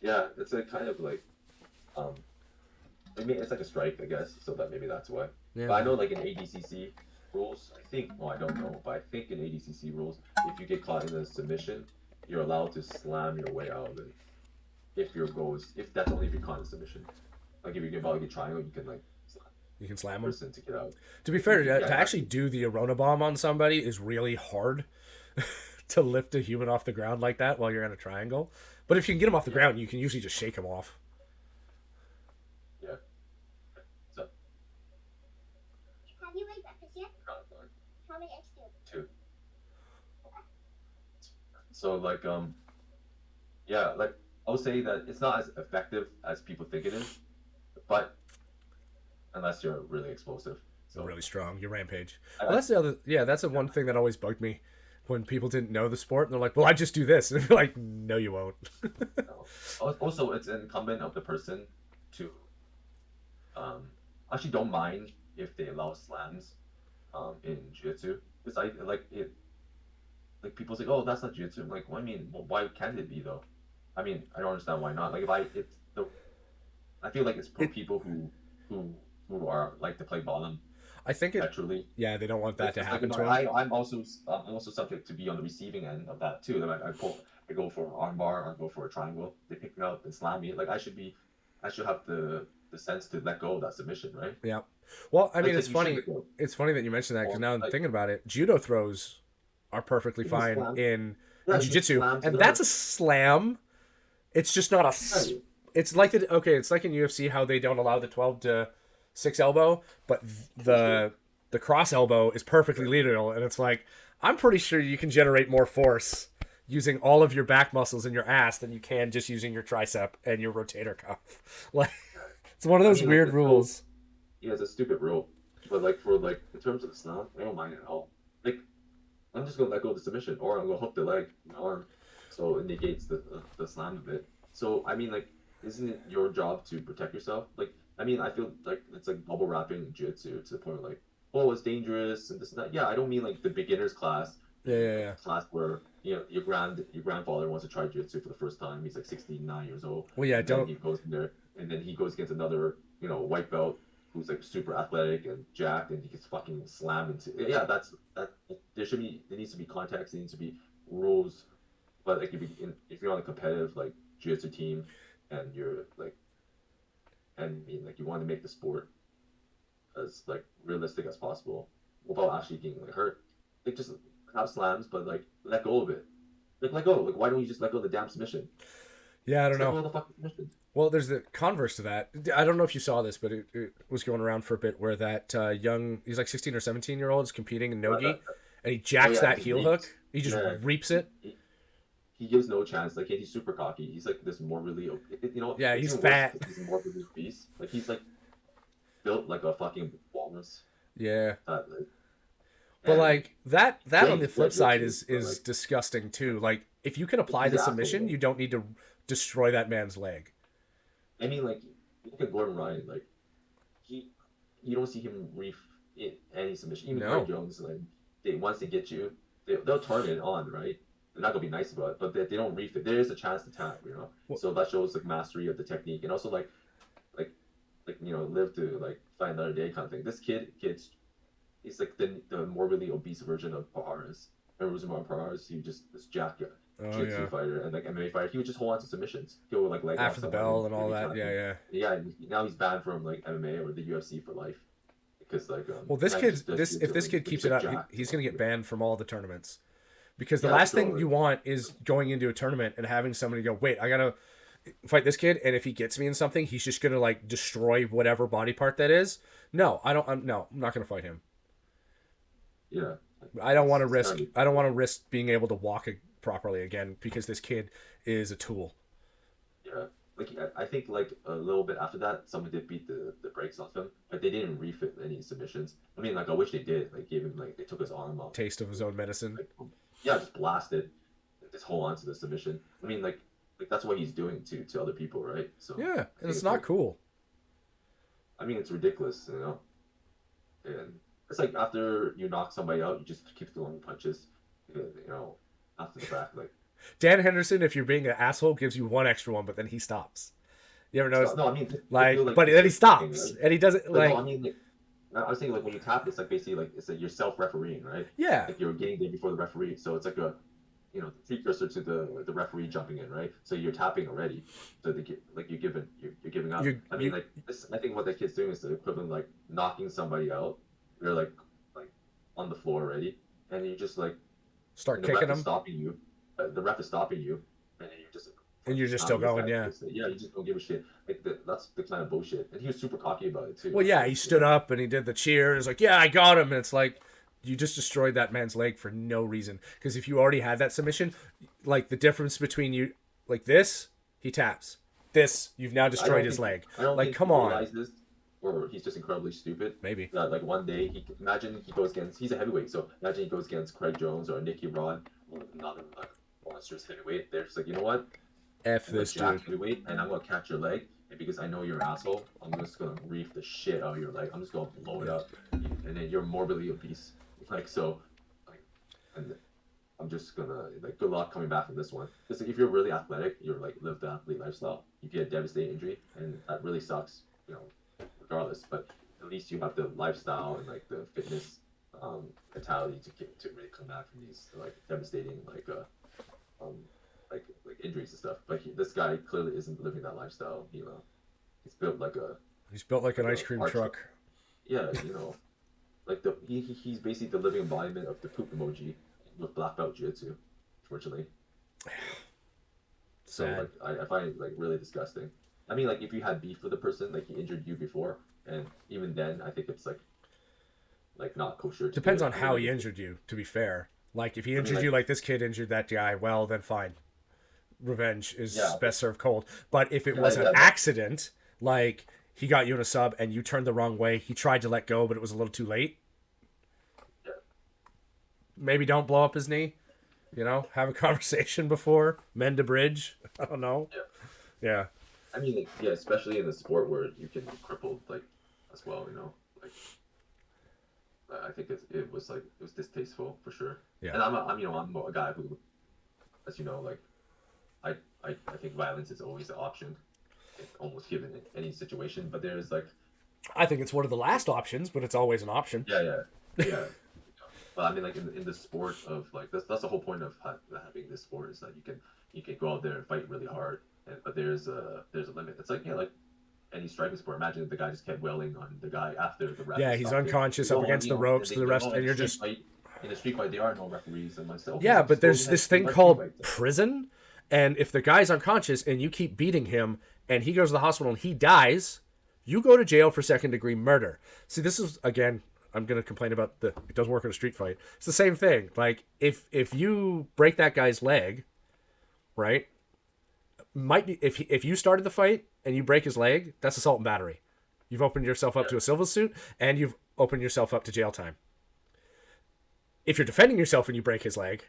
Yeah, it's a kind of like um I mean, it's like a strike, I guess, so that maybe that's why. Yeah. But I know, like in ADCC rules, I think, well, I don't know, but I think in ADCC rules, if you get caught in a submission, you're allowed to slam your way out of it. If your goal is, if that's only if you're caught in submission. Like if you get like a triangle, you can like slam You can the slam them. person to get out. To be fair, Yeah, to yeah, actually do the Arona bomb on somebody is really hard to lift a human off the ground like that while you're in a triangle. But if you can get them off the yeah, ground, you can usually just shake them off. yeah. So, Have you made breakfast yet? uh, How many eggs do you have? two. So yeah, like I would say that it's not as effective as people think it is, but unless you're really explosive. You're So really strong. You rampage. Well, I, that's the other. Yeah, that's the one thing that always bugged me when people didn't know the sport and they're like, "Well, I just do this," and you're like, "No, you won't." no. Also, it's incumbent of the person to um, actually don't mind if they allow slams in jiu-jitsu. Because I like it. Like people say, "Oh, that's not jiu-jitsu." I'm like, "What I mean, well, why can't it be though?" I mean, I don't understand why not. Like if I it's the I feel like it's for It. people who who are like to play bottom I think it. naturally. Yeah, they don't want that to It's like happen you know, to them. I'm also subject to be on the receiving end of that too. Like I go for an armbar, I go for a triangle. They pick me up and slam me. Like I should have the sense to let go of that submission, right? Yeah. Well, I mean, Like it's you should funny. let go. It's funny that you mentioned that because Or now I'm like thinking about it. Judo throws are perfectly you can fine slam. in Yeah, you can jiu-jitsu, slam to and the that's earth. a slam. It's just not a. Right. It's like the okay. It's like in UFC how they don't allow the 12 to 6 elbow, but That's true. the cross elbow is perfectly legal, and it's like I'm pretty sure you can generate more force using all of your back muscles in your ass than you can just using your tricep and your rotator cuff. Like it's one of I those mean, like weird it's so rules. yeah, it's a stupid rule. But like for like in terms of the slam, I don't mind it at all. Like I'm just gonna let go of the submission, or I'm gonna hook the leg, my arm, so it negates the slam a bit. So I mean, like, isn't it your job to protect yourself? Like, I mean, I feel like it's like bubble wrapping jiu-jitsu to the point where like, oh, it's dangerous and this and that. Yeah, I don't mean like the beginners class, Yeah, in yeah, like yeah. class where your grandfather wants to try jiu-jitsu for the first time. He's like 69 years old, Well, yeah. and then Don't. he goes in there, and then he goes against another white belt who's like super athletic and jacked, and he gets fucking slammed into. Yeah, that. There needs to be context. There needs to be rules. But like if you're on a competitive like jiu-jitsu team, and you're like, and I mean like you want to make the sport as like realistic as possible without actually getting like hurt. Like just have slams, but like let go of it. Like let go. Like why don't you just let go of the damn submission? Yeah, I don't Just let know. go of the fucking submission. Well, there's the converse to that. I don't know if you saw this, but it was going around for a bit where that he's like 16 or 17-year-old is competing in But, Nogi, and he oh jacks yeah, that just heel reaps. hook. He just Yeah, reaps it. he gives no chance. Like he's super cocky. He's like this morbidly, you know, Yeah, it's he's even worse fat. because he's morbidly obese. Like he's like built like a fucking walrus. Yeah. Like, But and like that on the he's flip good side too, but is like disgusting too. Like if you can apply he's the an asshole. submission, Though. you don't need to destroy that man's leg. I mean, like look at Gordon Ryan. Like he, you don't see him reef in any submission. Even Craig No. Jones, like once they get you, they'll turn it on, right? They're not gonna be nice about it, but they don't reef it. There is a chance to tap, you know. Well, So that shows like mastery of the technique, and also like you know live to like find another day kind of thing. This kid's he's like the morbidly obese version of Paharis. Remember Usman Paharis? He just this jack oh jiu-jitsu yeah. fighter and like MMA fighter. He would just hold on to submissions. He'll like leg lock After the someone bell and and all maybe that. tap Yeah, him. yeah. Yeah, and now he's banned from like MMA or the UFC for life because like Well, this man kid, just does this if jiu-jitsu, this like, kid he's keeps just it up, jacked. he's gonna get banned from all the tournaments. Because the Yeah, for last thing sure. you want is going into a tournament and having somebody go, wait, I gotta fight this kid, and if he gets me in something, he's just gonna like destroy whatever body part that is. No, I don't. I'm not gonna fight him. Yeah, I don't want to it's risk. gotta be I don't want to risk being able to walk properly again because this kid is a tool. yeah. Like I think like a little bit after that, someone did beat the brakes off him, but they didn't refit any submissions. I mean, like I wish they did. Like gave him like they took his arm off. Taste of his own medicine. Like yeah, just blasted. Just hold on to the submission. I mean, like that's what he's doing to other people, right? So Yeah, I and think it's not like, cool. I mean, it's ridiculous, you know. And it's like after you knock somebody out, you just keep throwing punches, you know, after the fact. Like Dan Henderson, if you're being an asshole, gives you one extra one, but then he stops. You ever notice? no, I mean, Like, like but then he it's thing, stops, right? and he doesn't But like. no, I mean, like, I was saying like when you tap, it's like basically like it's like you're self-refereeing, right? Yeah, Like you're getting there before the referee, so it's like a you know precursor to the referee jumping in, right? So you're tapping already, so like you're giving up. you I mean, like this, I think what that kid's doing is the equivalent like knocking somebody out. You're like on the floor already, and you just like start and the kicking ref is him, stopping you. The ref is stopping you, and then you just and you're just still going. Yeah. yeah, you just don't give a shit. Like that's the kind of bullshit. And he was super cocky about it too. Well, yeah, So, he stood up and he did the cheer. And it's like, yeah, I got him. And it's like, you just destroyed that man's leg for no reason. Because if you already had that submission, like the difference between you, like this, he taps. This, you've now destroyed his leg. I don't Like, think come he on. realizes, or he's just incredibly stupid. Maybe. That like one day imagine he goes against he's a heavyweight, so imagine he goes against Craig Jones or Nicky Rod, another like monstrous heavyweight. They're just like, you know what? F I'm gonna this jack dude. heavyweight and I'm gonna catch your leg. And because I know you're an asshole, I'm just gonna reef the shit out of your leg. I'm just gonna blow it up, and then you're morbidly obese. Like so, like, and I'm just gonna like good luck coming back from this one. Because if you're really athletic, you're like live the athlete lifestyle. You get a devastating injury, and that really sucks. You know, regardless. But at least you have the lifestyle and like the fitness mentality to really come back from these like devastating um like injuries and stuff. But this guy clearly isn't living that lifestyle. You know, he's built like a He's built like an ice cream arch- truck. yeah, you know, like he's basically the living embodiment of the poop emoji with black belt jiu-jitsu, unfortunately. So Sad. like I find it like really disgusting. I mean, like if you had beef with a person, like he injured you before, and even then, I think it's like not kosher. To Depends do on it. how he injured you, to be fair. Like, if he mean, injured like- you like this kid injured that guy, well, then fine. Revenge is Yeah. best served cold. But if it Yeah, was an yeah. accident, like he got you in a sub and you turned the wrong way, he tried to let go, but it was a little too late. Yeah. Maybe don't blow up his knee. You know, have a conversation before, mend a bridge. I don't know. Yeah. I mean, like, yeah, especially in the sport where you can be crippled, like, as well, you know, like, I think it was distasteful for sure. Yeah. And I'm a guy who, as you know, like, I think violence is always an option, almost given in any situation. But there's like, I think it's one of the last options, but it's always an option. yeah. But I mean, like in the sport of like that's the whole point of having this sport is that you can go out there and fight really hard, but there's a limit. It's like like any striking sport. Imagine if the guy just kept wailing on the guy after the ref. Yeah, he's stopped it. unconscious You up go against on, the you know, ropes and to the they rest, go and you're street just fight, in a street fight, there are no referees. And myself, Yeah, but there's this thing called fight. prison, and if the guy's unconscious and you keep beating him and he goes to the hospital and he dies, you go to jail for second-degree murder. See, this is, again, I'm going to complain about it doesn't work in a street fight. It's the same thing. Like, if you break that guy's leg, right, might be, if you started the fight and you break his leg, that's assault and battery. You've opened yourself up to a civil suit, and you've opened yourself up to jail time. If you're defending yourself and you break his leg,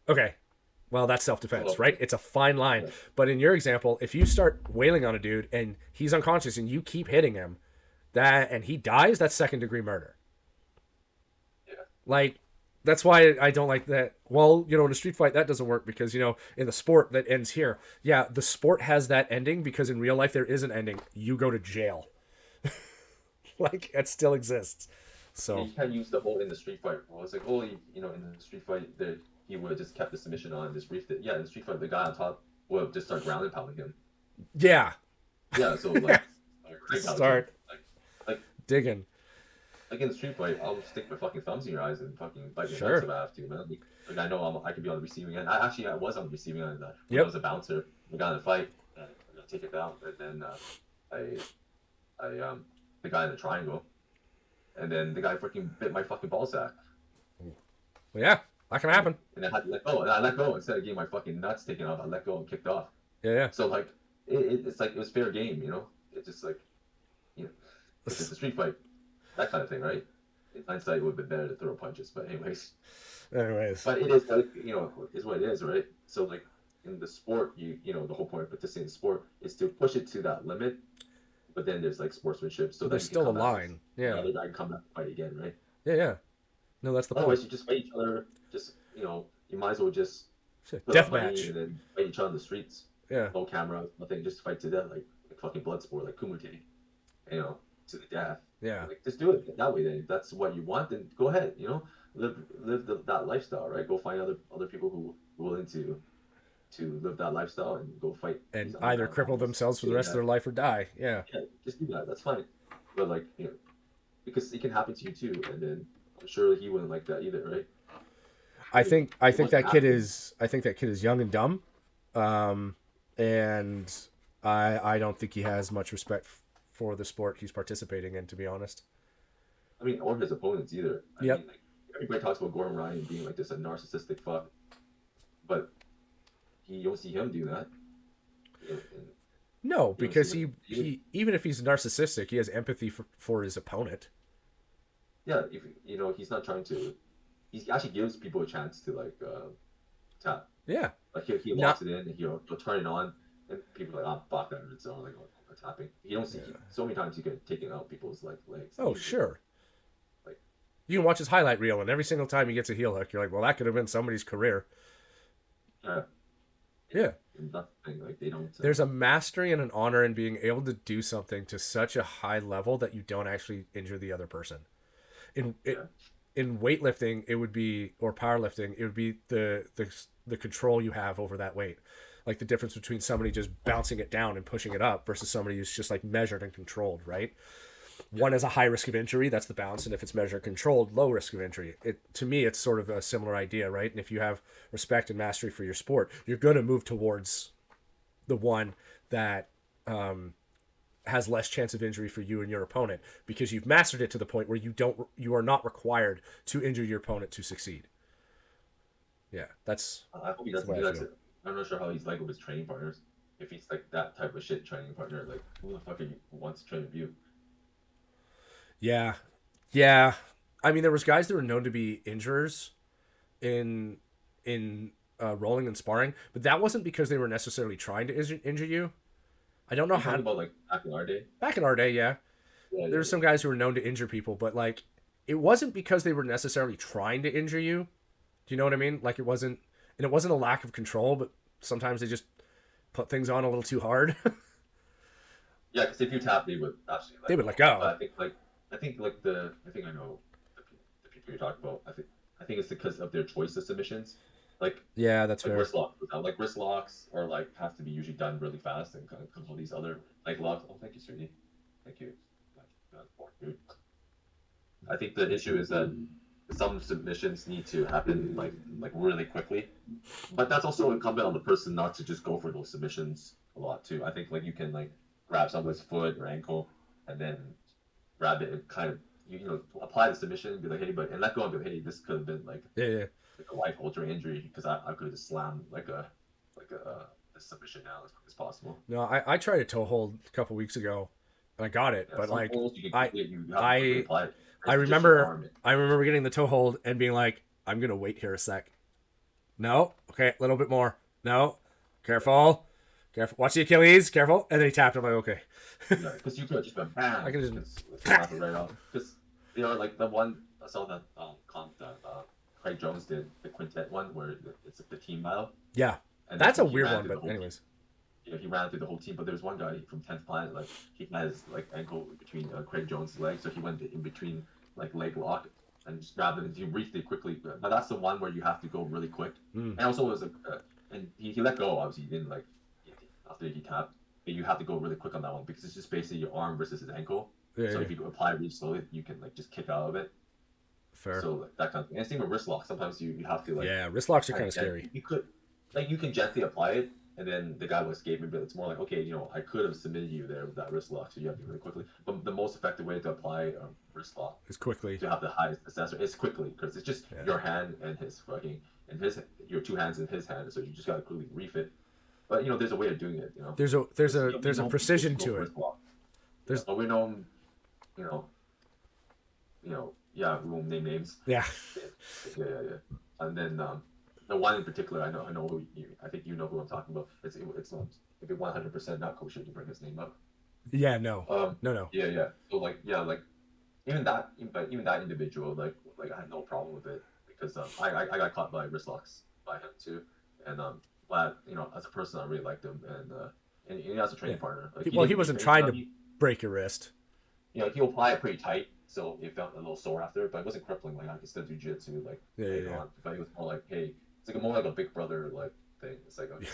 okay, well, that's self-defense, right? It's a fine line. Yeah. But in your example, if you start wailing on a dude and he's unconscious and you keep hitting him, and he dies, that's second-degree murder. Yeah. Like, that's why I don't like that. Well, in a street fight, that doesn't work because, in the sport, that ends here. Yeah, the sport has that ending because in real life, there is an ending. You go to jail. Like, it still exists. So you can't use the whole in the street fight. Well, it's like, in the street fight, he would have just kept the submission on and just briefed it. Yeah, in the street fight, the guy on top would have just start ground and pounding him. Yeah. Yeah, so like, start like digging. Like in the street fight, I'll stick my fucking thumbs in your eyes and fucking bite your Sure. nuts if I have to, man. Like I know I could be on the receiving end. I was on the receiving end. When Yep. I was a bouncer, we got in a fight. I'm gonna take it down, and then the guy in the triangle, and then the guy freaking bit my fucking ball sack. Well, yeah, that can happen. And I had to let go. And I let go instead of getting my fucking nuts taken off. I let go and kicked off. Yeah. So like, it's like it was fair game, It's just like, it's just a street fight, that kind of thing, right? In hindsight, it would have been better to throw punches, but anyways. But it is, is what it is, right? So like in the sport, the whole point of participating in the sport is to push it to that limit. But then there's like sportsmanship, so there's still a line. Yeah. Another guy can come back and fight again, right? Yeah. No, that's the point. Otherwise, you just fight each other. Just you might as well just death match and then fight each other on the streets. Yeah. No camera, nothing. Just fight to death, like fucking blood sport, like Kumite. To the death. Yeah. Like just do it that way. Then if that's what you want, then go ahead. Live that lifestyle, right? Go find other people who are willing to live that lifestyle and go fight and either cripple themselves for the rest of their life or die. Yeah. Yeah, just do that. That's fine. But like because it can happen to you too, and then I'm sure he wouldn't like that either, right? I think that kid is young and dumb, and I don't think he has much respect for the sport he's participating in, to be honest. I mean, or his opponents either. I mean, like, everybody talks about Gordon Ryan being like this a narcissistic fuck, but you don't see him do that. No, because he even if he's narcissistic, he has empathy for his opponent. Yeah, if he's not trying to. He actually gives people a chance to like tap. Yeah. Like he locks it in and he'll turn it on, and people are like, "Oh fuck that!" It's all like tapping. You don't see so many times he could take it out people's like legs. Oh sure. Like you can watch his highlight reel, and every single time he gets a heel hook, you're like, "Well, that could have been somebody's career." Yeah. Yeah. Nothing like they don't. There's a mastery and an honor in being able to do something to such a high level that you don't actually injure the other person. In weightlifting, it would be, or powerlifting, it would be the control you have over that weight. Like the difference between somebody just bouncing it down and pushing it up versus somebody who's just like measured and controlled, right? One has a high risk of injury, that's the bounce, and if it's measured and controlled, low risk of injury. To me, it's sort of a similar idea, right? And if you have respect and mastery for your sport, you're going to move towards the one that has less chance of injury for you and your opponent because you've mastered it to the point where you are not required to injure your opponent to succeed. Yeah, that's. I hope he doesn't do that. I'm not sure how he's like with his training partners. If he's like that type of shit training partner, like who the fuck wants to train with you? Yeah. I mean, there was guys that were known to be injurers in rolling and sparring, but that wasn't because they were necessarily trying to injure you. I don't know how. About like back in our day. Back in our day, yeah. There's some guys who were known to injure people, but like it wasn't because they were necessarily trying to injure you. Do you know what I mean? Like it wasn't a lack of control, but sometimes they just put things on a little too hard. Yeah, because if you tap, they would actually. They would let go. I think I know the people you're talking about. I think it's because of their choice of submissions. Like yeah, that's fair. Wrist locks, like wrist locks, are like have to be usually done really fast, and kind of all these other like locks. Oh, thank you, sweetie. Thank you. I think the issue is that some submissions need to happen like really quickly, but that's also incumbent on the person not to just go for those submissions a lot too. I think like you can like grab someone's foot or ankle and then grab it and kind of you know apply the submission and be like hey but and let go and be like hey this could have been Yeah. like a life altering injury because I could have just slammed a submission now as quick as possible. No, I tried a toe hold a couple weeks ago, and I got it, Yeah, but some like holds you can I you have to quickly I apply it. I It's just your remember arm. I remember getting the toe hold and being like, I'm gonna wait here a sec. No, okay, a little bit more. No, careful, careful. Watch the Achilles, careful. And then he tapped. I'm like, okay. Yeah, because you could have just been bam. I could just snap it right off. Because you know, like the one I saw that comp that Craig Jones did, the quintet one, where it's the team battle. Yeah, And that's a he weird ran one, through the but whole anyways. team. He ran through the whole team, but there's one guy from 10th Planet, like he had his like ankle between Craig Jones' legs, so he went in between like leg lock and just grabbed it and he reached it quickly. But that's the one where you have to go really quick. And also it was and he let go. Obviously, he didn't like after he tapped. But you have to go really quick on that one because it's just basically your arm versus his ankle. Yeah, So yeah. if you apply really slowly, you can like just kick out of it. Fair. So like, that kind of thing. And same with wrist lock. Sometimes you have to like Yeah, wrist locks are kind of and scary. You could like you can gently apply it, and then the guy will escape it. But it's more like okay, you know, I could have submitted you there with that wrist lock, so you have to really quickly. But the most effective way to apply a wrist lock It's quickly. to have the highest assessor is quickly because it's just your hand and his fucking and his your two hands in his hand, so you just gotta quickly reef it. But you know, there's a way of doing it. You know, There's a precision to it. There's but we know, you know, yeah, we won't name names. Yeah. Yeah. And then the one in particular, I know who you. I think you know who I'm talking about. It's not if it 100% not kosher to bring his name up. Yeah. No. No. Yeah. So like even that individual like I had no problem with it because I got caught by wrist locks by him too, and but you know as a person I really liked him and he has a training partner. Like, Well, he wasn't trying to break your wrist. You know, he'll apply it pretty tight, so it felt a little sore after, but it wasn't crippling. Like I could still do jiu-jitsu like later on. But it was more like, hey, it's like more like a big brother like thing. It's like okay,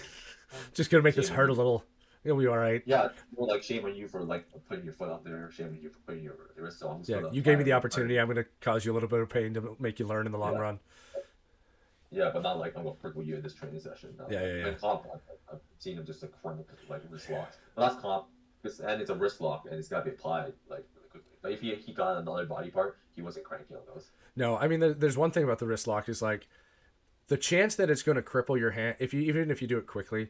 just gonna make this hurt a little. It'll be all right. Yeah, more like shame on you for like putting your foot out there, shame on you for putting your wrist on. Yeah, you gave me the opportunity. I'm gonna cause you a little bit of pain to make you learn in the long run. Yeah, but not like I'm gonna prickle you in this training session. No. Yeah. In comp, I've seen him just like chronic like wrist locks. But that's comp, and it's a wrist lock, and it's gotta be applied like really quickly. But if he got another body part, he wasn't cranky on those. No, I mean, there's one thing about the wrist lock is like the chance that it's going to cripple your hand even if you do it quickly,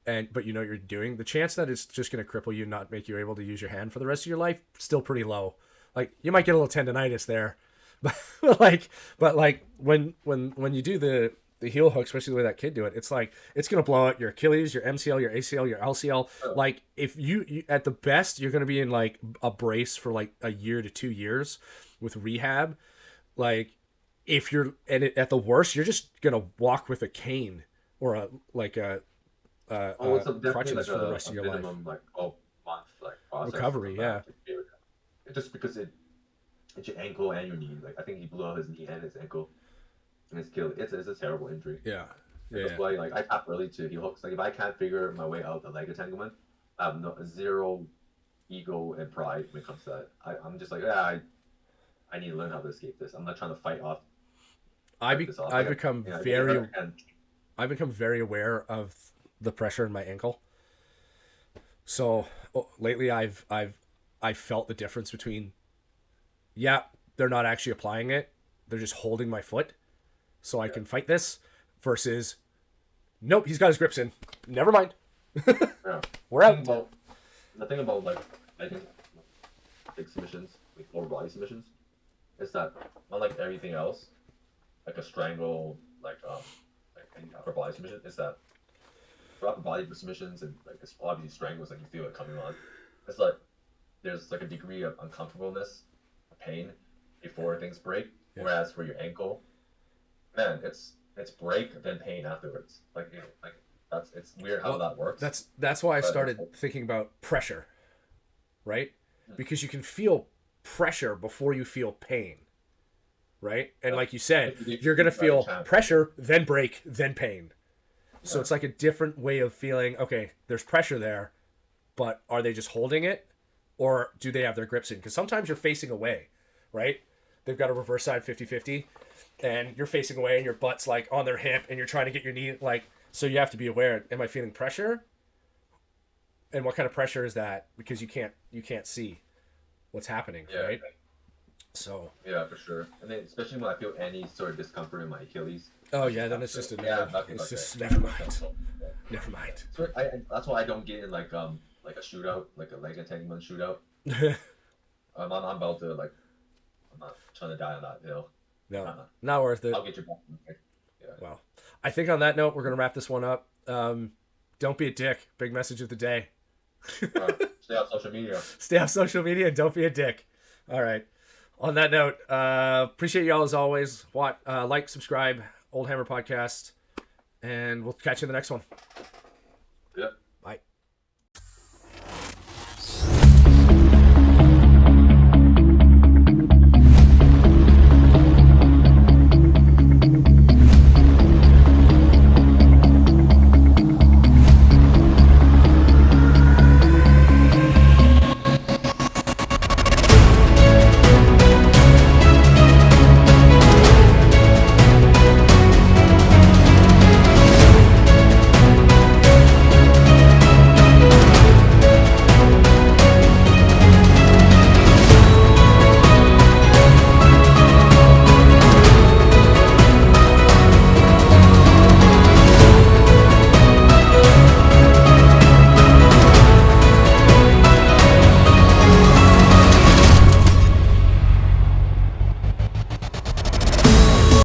but you know what you're doing, the chance that it's just going to cripple you, not make you able to use your hand for the rest of your life, still pretty low. Like you might get a little tendonitis there, but like when you do the heel hook, especially the way that kid do it, it's like it's gonna blow out your Achilles, your MCL, your ACL, your LCL. Like if you at the best, you're gonna be in like a brace for like a year to 2 years with rehab. Like if you're at the worst, you're just gonna walk with a cane or crutches like for the rest of your life. Like 12-month like process Recovery, yeah. Just because it's your ankle and your knee. Like I think he blew out his knee and his ankle. And it's killed. It's a terrible injury. Yeah. That's why like I tap early to heel hooks. Like if I can't figure my way out the leg entanglement, I have zero ego and pride when it comes to that. I'm just like I need to learn how to escape this. I'm not trying to fight off. I've become very aware of the pressure in my ankle. So lately I've felt the difference between they're not actually applying it, they're just holding my foot so I can fight this, versus nope, he's got his grips in, never mind. We're out. The thing about like I think big submissions, like lower body submissions, is that unlike everything else, like a strangle, like any upper body submission, is that for upper body submissions and like it's obviously strangles, like you feel it coming on. It's like there's like a degree of uncomfortableness, pain before things break. Yeah. Whereas for your ankle, man, it's break then pain afterwards. Like it's weird how that works. That's why I started thinking about pressure, right? Because you can feel pressure before you feel pain, right? And like you said, you're gonna feel pressure, then break, then pain. So it's like a different way of feeling. Okay, there's pressure there, but are they just holding it, or do they have their grips in? Because sometimes you're facing away, right? they've got a reverse side 50-50, and you're facing away and your butt's like on their hip and you're trying to get your knee like, so you have to be aware, am I feeling pressure? And what kind of pressure is that? Because you can't see what's happening, right? So yeah, for sure. And then especially when I feel any sort of discomfort in my Achilles. oh yeah, then it's just a nerve. It's just never mind. So that's why I don't get in like a shootout, like a leg entanglement shootout. I'm about to like, I'm not trying to die on that hill. No, not worth it. I'll get your back. Yeah. Well, I think on that note, we're gonna wrap this one up. Don't be a dick. Big message of the day. Stay off social media. Stay off social media and don't be a dick. All right. On that note, appreciate y'all as always. Like, subscribe, Oldhammer Podcast, and we'll catch you in the next one.